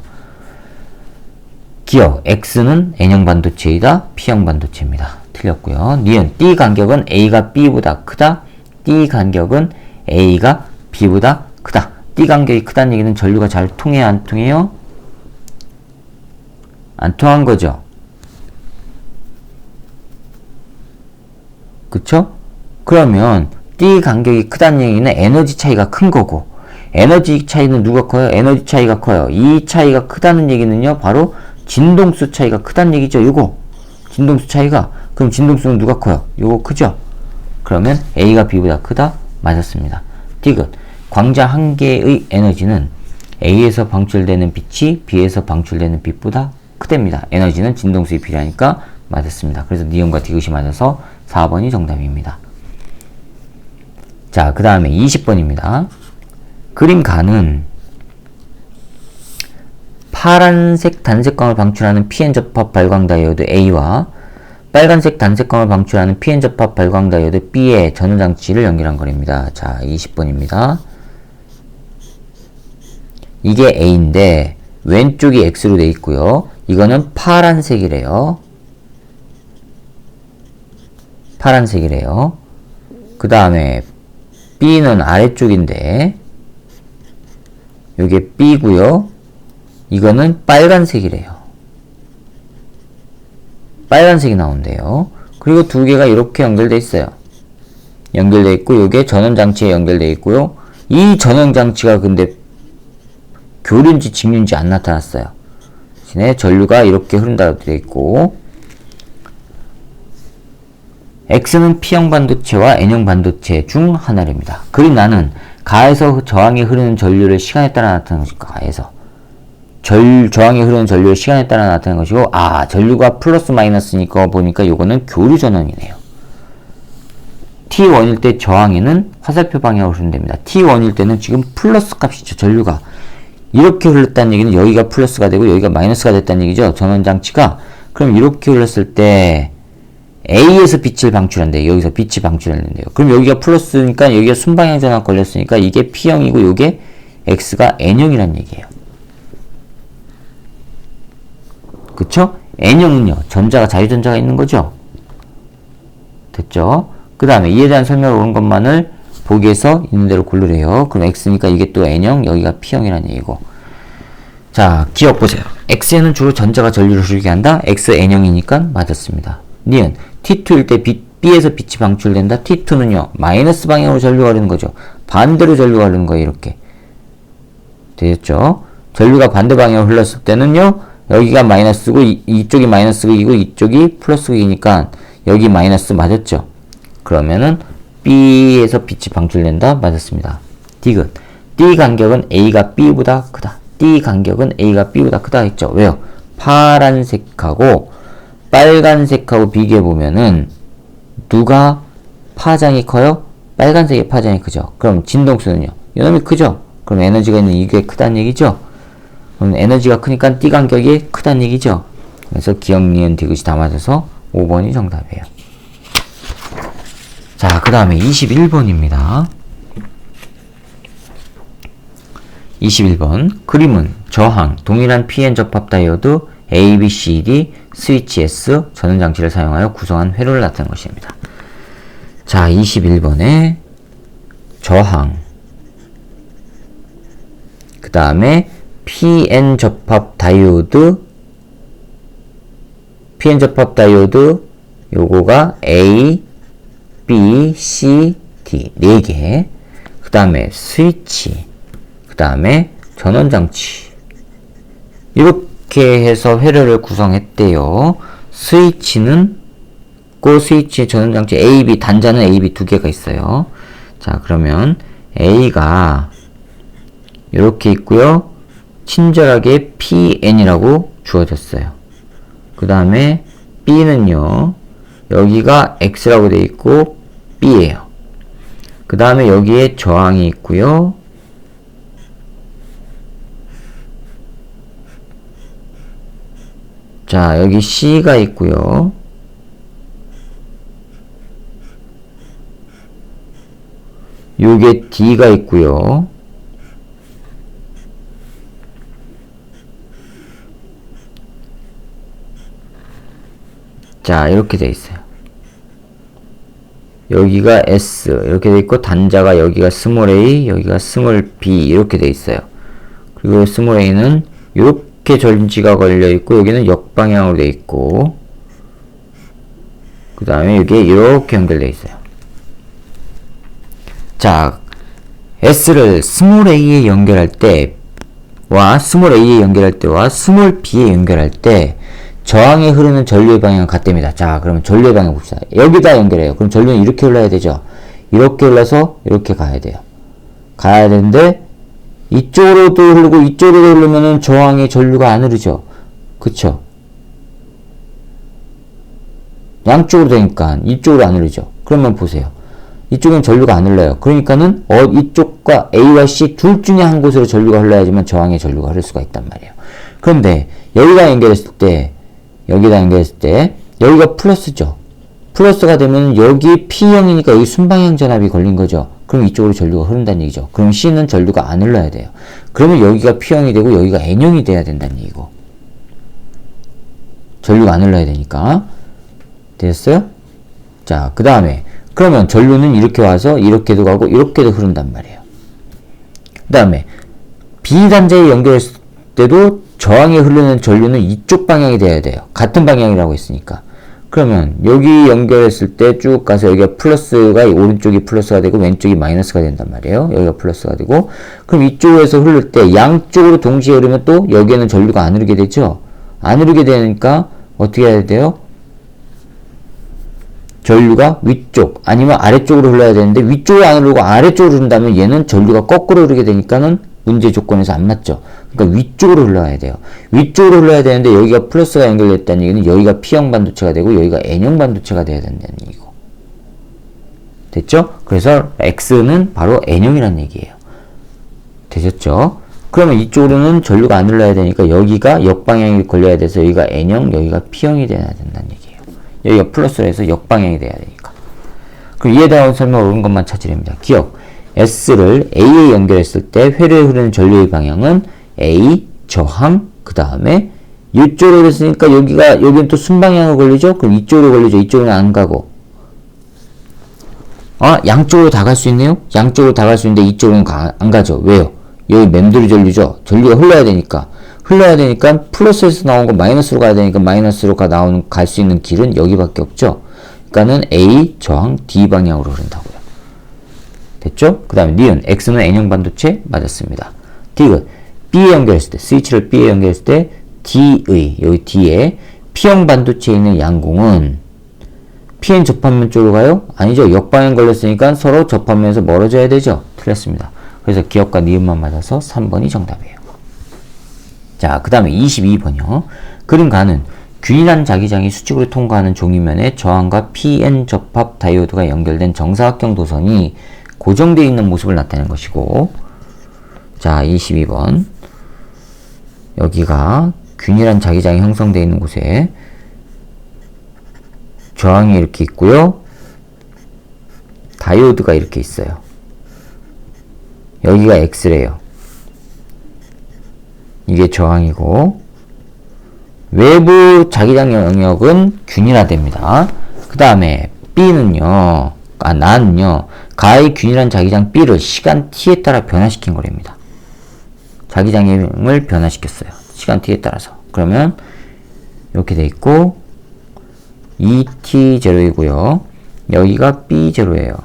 기억. X는 N형 반도체이다. P형 반도체입니다. 틀렸고요. 니은. D 간격은 A가 B보다 크다. D 간격은 A가 B보다 크다. D 간격이 크다는 얘기는 전류가 잘 통해요? 안 통해요? 안 통한 거죠. 그쵸? 그러면 D 간격이 크다는 얘기는 에너지 차이가 큰 거고 에너지 차이는 누가 커요? 에너지 차이가 커요. 이 차이가 크다는 얘기는요. 바로 진동수 차이가 크다는 얘기죠. 요거 진동수 차이가. 그럼 진동수는 누가 커요? 요거 크죠? 그러면 A가 B보다 크다? 맞았습니다. 디귿. 광자 한 개의 에너지는 A에서 방출되는 빛이 B에서 방출되는 빛보다 크답니다. 에너지는 진동수에 비례하니까 맞았습니다. 그래서 니은과 디귿이 맞아서 4번이 정답입니다. 자, 그 다음에 20번입니다. 그림 가는 파란색 단색광을 방출하는 PN 접합 발광 다이오드 A와 빨간색 단색광을 방출하는 PN 접합 발광 다이오드 B의 전원장치를 연결한 거리입니다. 자, 20번입니다. 이게 A인데 왼쪽이 X로 되어 있고요. 이거는 파란색이래요. 파란색이래요. 그 다음에 B는 아래쪽인데 요게 B고요. 이거는 빨간색이래요. 빨간색이 나온대요. 그리고 두 개가 이렇게 연결되어 있어요. 연결되어 있고 요게 전원장치에 연결되어 있고요. 이 전원장치가 근데 교륜지 직륜지 안 나타났어요. 대신에 전류가 이렇게 흐른다고 되어 있고 X는 P형 반도체와 N형 반도체 중 하나랍니다. 그림 나는 가에서 저항에 흐르는 전류를 시간에 따라 나타내는 것일까? 가에서 저항에 흐르는 전류를 시간에 따라 나타내는 것이고 전류가 플러스 마이너스니까 보니까 요거는 교류 전원이네요. T1일 때 저항에는 화살표 방향으로 흐른답니다. T1일 때는 지금 플러스 값이죠. 전류가 이렇게 흘렀다는 얘기는 여기가 플러스가 되고 여기가 마이너스가 됐다는 얘기죠. 전원장치가. 그럼 이렇게 흘렀을 때 A에서 빛을 방출한대요. 여기서 빛이 방출했는데요. 그럼 여기가 플러스니까 여기가 순방향 전압 걸렸으니까 이게 P형이고 이게 X가 N형이란 얘기예요. 그쵸? N형은요, 전자가 자유전자가 있는 거죠? 됐죠? 그 다음에 이에 대한 설명을 옳은 것만을 보기에서 있는 대로 고르래요. 그럼 X니까 이게 또 N형, 여기가 P형이라는 얘기고. 자, 기억 보세요. X에는 주로 전자가 전류를 흐르게 한다. X N형이니까 맞았습니다. 니은 T2일 때 B에서 빛이 방출된다. T2는요, 마이너스 방향으로 전류가 흐르는 거죠. 반대로 전류가 흐르는 거예요, 이렇게. 되겠죠? 전류가 반대 방향으로 흘렀을 때는요, 여기가 마이너스고, 이쪽이 마이너스이고, 이쪽이 플러스이니까, 여기 마이너스 맞았죠? 그러면은, B에서 빛이 방출된다. 맞았습니다. 디귿. D 간격은 A가 B보다 크다. D 간격은 A가 B보다 크다 했죠. 왜요? 파란색하고, 빨간색하고 비교해보면은, 누가 파장이 커요? 빨간색의 파장이 크죠. 그럼 진동수는요? 이놈이 크죠? 그럼 에너지가 있는 이게 크다는 얘기죠? 그럼 에너지가 크니까 D 간격이 크다는 얘기죠? 그래서 기억, 니은, 디귿이 다 맞아서 5번이 정답이에요. 자, 그 다음에 21번입니다. 21번. 그림은 저항, 동일한 PN 접합 다이오드 A, B, C, D, 스위치 S, 전원장치를 사용하여 구성한 회로를 나타낸 것입니다. 자, 21번에 저항, 그 다음에 PN 접합 다이오드, 요거가 A, B, C, D 4개, 그 다음에 스위치, 그 다음에 전원장치, 이렇게 해서 회로를 구성했대요. 스위치는 스위치의 전원장치 A, B, 단자는 A, B 2개가 있어요. 자, 그러면 A가 이렇게 있고요. 친절하게 PN이라고 주어졌어요. 그 다음에 B는요, 여기가 X라고 되어 있고 B예요. 그 다음에 여기에 저항이 있고요. 자, 여기 C가 있고요. 요게 D가 있고요. 자, 이렇게 되어 있어요. 여기가 S 이렇게 되어 있고, 단자가 여기가 스몰 a, 여기가 스몰 b 이렇게 되어 있어요. 그리고 스몰 a는 이렇게 전지가 걸려 있고, 여기는 역방향으로 되어 있고, 그 다음에 여기에 이렇게 연결되어 있어요. 자, S를 스몰 a에 연결할 때와 스몰 a에 연결할 때와 스몰 b에 연결할 때 저항에 흐르는 전류의 방향은 같답니다. 자, 그러면 전류의 방향 봅시다. 여기다 연결해요. 그럼 전류는 이렇게 흘러야 되죠. 이렇게 흘러서 이렇게 가야 돼요. 가야 되는데 이쪽으로도 흐르고 이쪽으로도 흐르면은 저항의 전류가 안 흐르죠. 그쵸? 양쪽으로 되니까 이쪽으로 안 흐르죠. 그러면 보세요. 이쪽엔 전류가 안 흘러요. 그러니까는 이쪽과 A와 C 둘 중에 한 곳으로 전류가 흘러야지만 저항의 전류가 흐를 수가 있단 말이에요. 그런데 여기다 연결했을 때 여기가 플러스죠. 플러스가 되면 여기 P형이니까 여기 순방향 전압이 걸린 거죠. 그럼 이쪽으로 전류가 흐른다는 얘기죠. 그럼 C는 전류가 안 흘러야 돼요. 그러면 여기가 P형이 되고 여기가 N형이 돼야 된다는 얘기고. 전류가 안 흘러야 되니까. 됐어요? 자, 그 다음에 그러면 전류는 이렇게 와서 이렇게도 가고 이렇게도 흐른단 말이에요. 그 다음에 B단자에 연결했을 때도 저항에 흐르는 전류는 이쪽 방향이 돼야 돼요. 같은 방향이라고 했으니까. 그러면 여기 연결했을 때 쭉 가서 여기가 플러스가, 오른쪽이 플러스가 되고 왼쪽이 마이너스가 된단 말이에요. 여기가 플러스가 되고, 그럼 이쪽에서 흐를 때 양쪽으로 동시에 흐르면 또 여기에는 전류가 안 흐르게 되죠. 안 흐르게 되니까 어떻게 해야 돼요? 전류가 위쪽 아니면 아래쪽으로 흘러야 되는데, 위쪽으로 안 흐르고 아래쪽으로 흐른다면 얘는 전류가 거꾸로 흐르게 되니까는 문제 조건에서 안 맞죠. 그러니까 위쪽으로 흘러야 돼요. 위쪽으로 흘러야 되는데 여기가 플러스가 연결됐다는 얘기는 여기가 P형 반도체가 되고 여기가 N형 반도체가 돼야 된다는 얘기고. 됐죠? 그래서 X는 바로 N형이라는 얘기예요. 되셨죠? 그러면 이쪽으로는 전류가 안 흘러야 되니까 여기가 역방향이 걸려야 돼서 여기가 N형, 여기가 P형이 돼야 된다는 얘기예요. 여기가 플러스로 해서 역방향이 돼야 되니까. 그럼 이에 대한 설명 옳은 것만 찾으랍니다. 기억. S를 A에 연결했을 때 회로에 흐르는 전류의 방향은 A, 저항, 그 다음에 이쪽으로 됐으니까 여기는 또 순방향으로 걸리죠? 그럼 이쪽으로 걸리죠? 이쪽으로는 안 가고. 양쪽으로 다 갈 수 있네요? 양쪽으로 다 갈 수 있는데 이쪽으로는 안 가죠. 왜요? 여기 맴돌이 전류죠? 전류가 흘러야 되니까. 플러스에서 나온 거 마이너스로 가야 되니까 마이너스로 갈 수 있는 길은 여기밖에 없죠? 그러니까는 A 저항 D 방향으로 흐른다고요. 됐죠? 그 다음에 니은 X는 N형 반도체 맞았습니다. 디귿 B에 연결했을 때, 스위치를 B에 연결했을 때 D의, 여기 D에 P형 반도체에 있는 양공은 PN 접합면 쪽으로 가요? 아니죠. 역방향 걸렸으니까 서로 접합면에서 멀어져야 되죠. 틀렸습니다. 그래서 기억과 니은만 맞아서 3번이 정답이에요. 자, 그 다음에 22번이요. 그림 가는 균일한 자기장이 수직으로 통과하는 종이면에 저항과 PN 접합 다이오드가 연결된 정사각형 도선이 고정되어 있는 모습을 나타내는 것이고, 자, 22번. 여기가 균일한 자기장이 형성되어 있는 곳에 저항이 이렇게 있고요. 다이오드가 이렇게 있어요. 여기가 X래요. 이게 저항이고, 외부 자기장 영역은 균일화됩니다. 그 다음에 B는요, 나는요, 가의 균일한 자기장 B를 시간 T에 따라 변화시킨 거랍니다. 자기장을 변화시켰어요. 시간 T에 따라서. 그러면 이렇게 돼 있고, ET0이고요. 여기가 B0예요.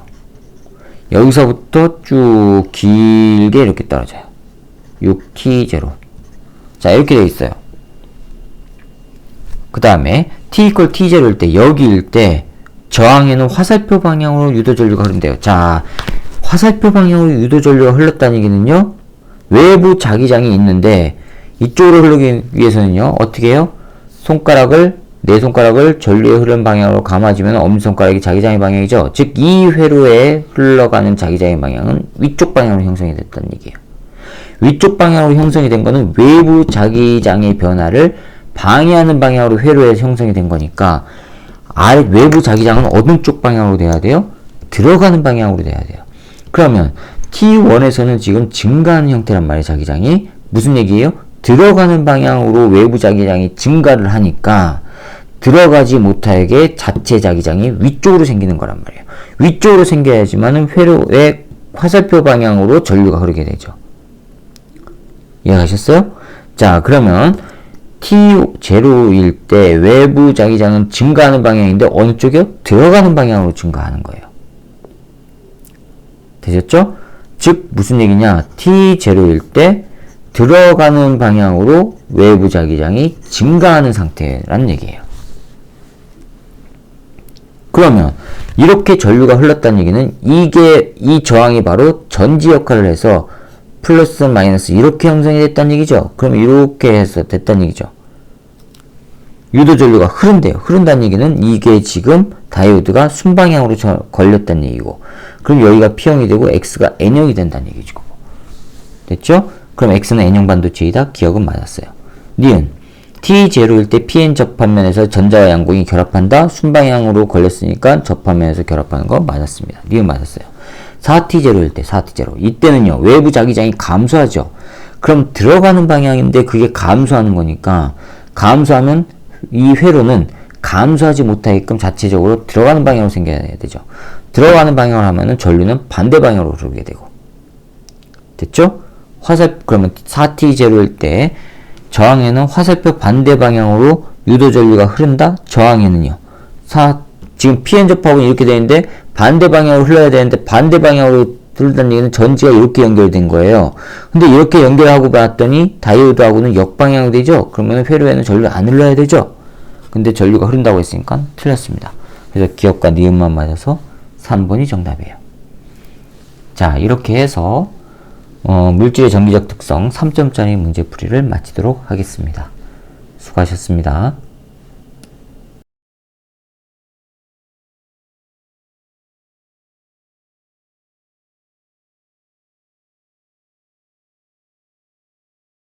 여기서부터 쭉 길게 이렇게 떨어져요. 6T0. 자, 이렇게 돼 있어요. 그 다음에 T = T0일 때, 여기일 때 저항에는 화살표 방향으로 유도전류가 흐른대요. 자, 화살표 방향으로 유도전류가 흘렀다는 얘기는요, 외부 자기장이 있는데 이쪽으로 흐르기 위해서는요, 어떻게 해요? 네 손가락을 전류의 흐르는 방향으로 감아주면 엄지손가락이 자기장의 방향이죠. 즉, 이 회로에 흘러가는 자기장의 방향은 위쪽 방향으로 형성이 됐다는 얘기예요. 위쪽 방향으로 형성이 된 거는 외부 자기장의 변화를 방해하는 방향으로 회로에 형성이 된 거니까, 외부 자기장은 어느 쪽 방향으로 돼야 돼요? 들어가는 방향으로 돼야 돼요. 그러면 T1에서는 지금 증가하는 형태란 말이에요. 자기장이. 무슨 얘기예요? 들어가는 방향으로 외부 자기장이 증가를 하니까 들어가지 못하게 자체 자기장이 위쪽으로 생기는 거란 말이에요. 위쪽으로 생겨야지만은 회로의 화살표 방향으로 전류가 흐르게 되죠. 이해가셨어요? 자, 그러면 T0일 때 외부 자기장은 증가하는 방향인데 어느 쪽이요? 들어가는 방향으로 증가하는 거예요. 되셨죠? 즉 무슨 얘기냐? T0일 때 들어가는 방향으로 외부 자기장이 증가하는 상태라는 얘기예요. 그러면 이렇게 전류가 흘렀다는 얘기는 이 저항이 바로 전지 역할을 해서 플러스 마이너스 이렇게 형성이 됐다는 얘기죠. 그럼 이렇게 해서 됐다는 얘기죠. 유도 전류가 흐른대요. 흐른다는 얘기는 이게 지금 다이오드가 순방향으로 걸렸다는 얘기고, 그럼 여기가 P형이 되고 X가 N형이 된다는 얘기죠. 됐죠? 그럼 X는 N형 반도체이다. 기억은 맞았어요. 니은 T0일 때 PN 접합면에서 전자와 양공이 결합한다. 순방향으로 걸렸으니까 접합면에서 결합하는 거 맞았습니다. 니은 맞았어요. 4T0일 때 4T0. 이때는요, 외부 자기장이 감소하죠. 그럼 들어가는 방향인데 그게 감소하는 거니까, 감소하면 이 회로는 감소하지 못하게끔 자체적으로 들어가는 방향으로 생겨야 되죠. 들어가는 방향을 하면은 전류는 반대 방향으로 흐르게 되고. 됐죠? 그러면 4T0일 때 저항에는 화살표 반대 방향으로 유도 전류가 흐른다? 저항에는요. 지금 PN 접합은 이렇게 되는데 반대 방향으로 흘러야 되는데 반대 방향으로 흐른다는 얘기는 전지가 이렇게 연결된 거예요. 근데 이렇게 연결하고 봤더니 다이오드하고는 역방향이 되죠? 그러면 회로에는 전류가 안 흘러야 되죠? 근데 전류가 흐른다고 했으니까 틀렸습니다. 그래서 기억과 니은만 맞아서 3번이 정답이에요. 자, 이렇게 해서 물질의 전기적 특성 3점짜리 문제풀이를 마치도록 하겠습니다. 수고하셨습니다.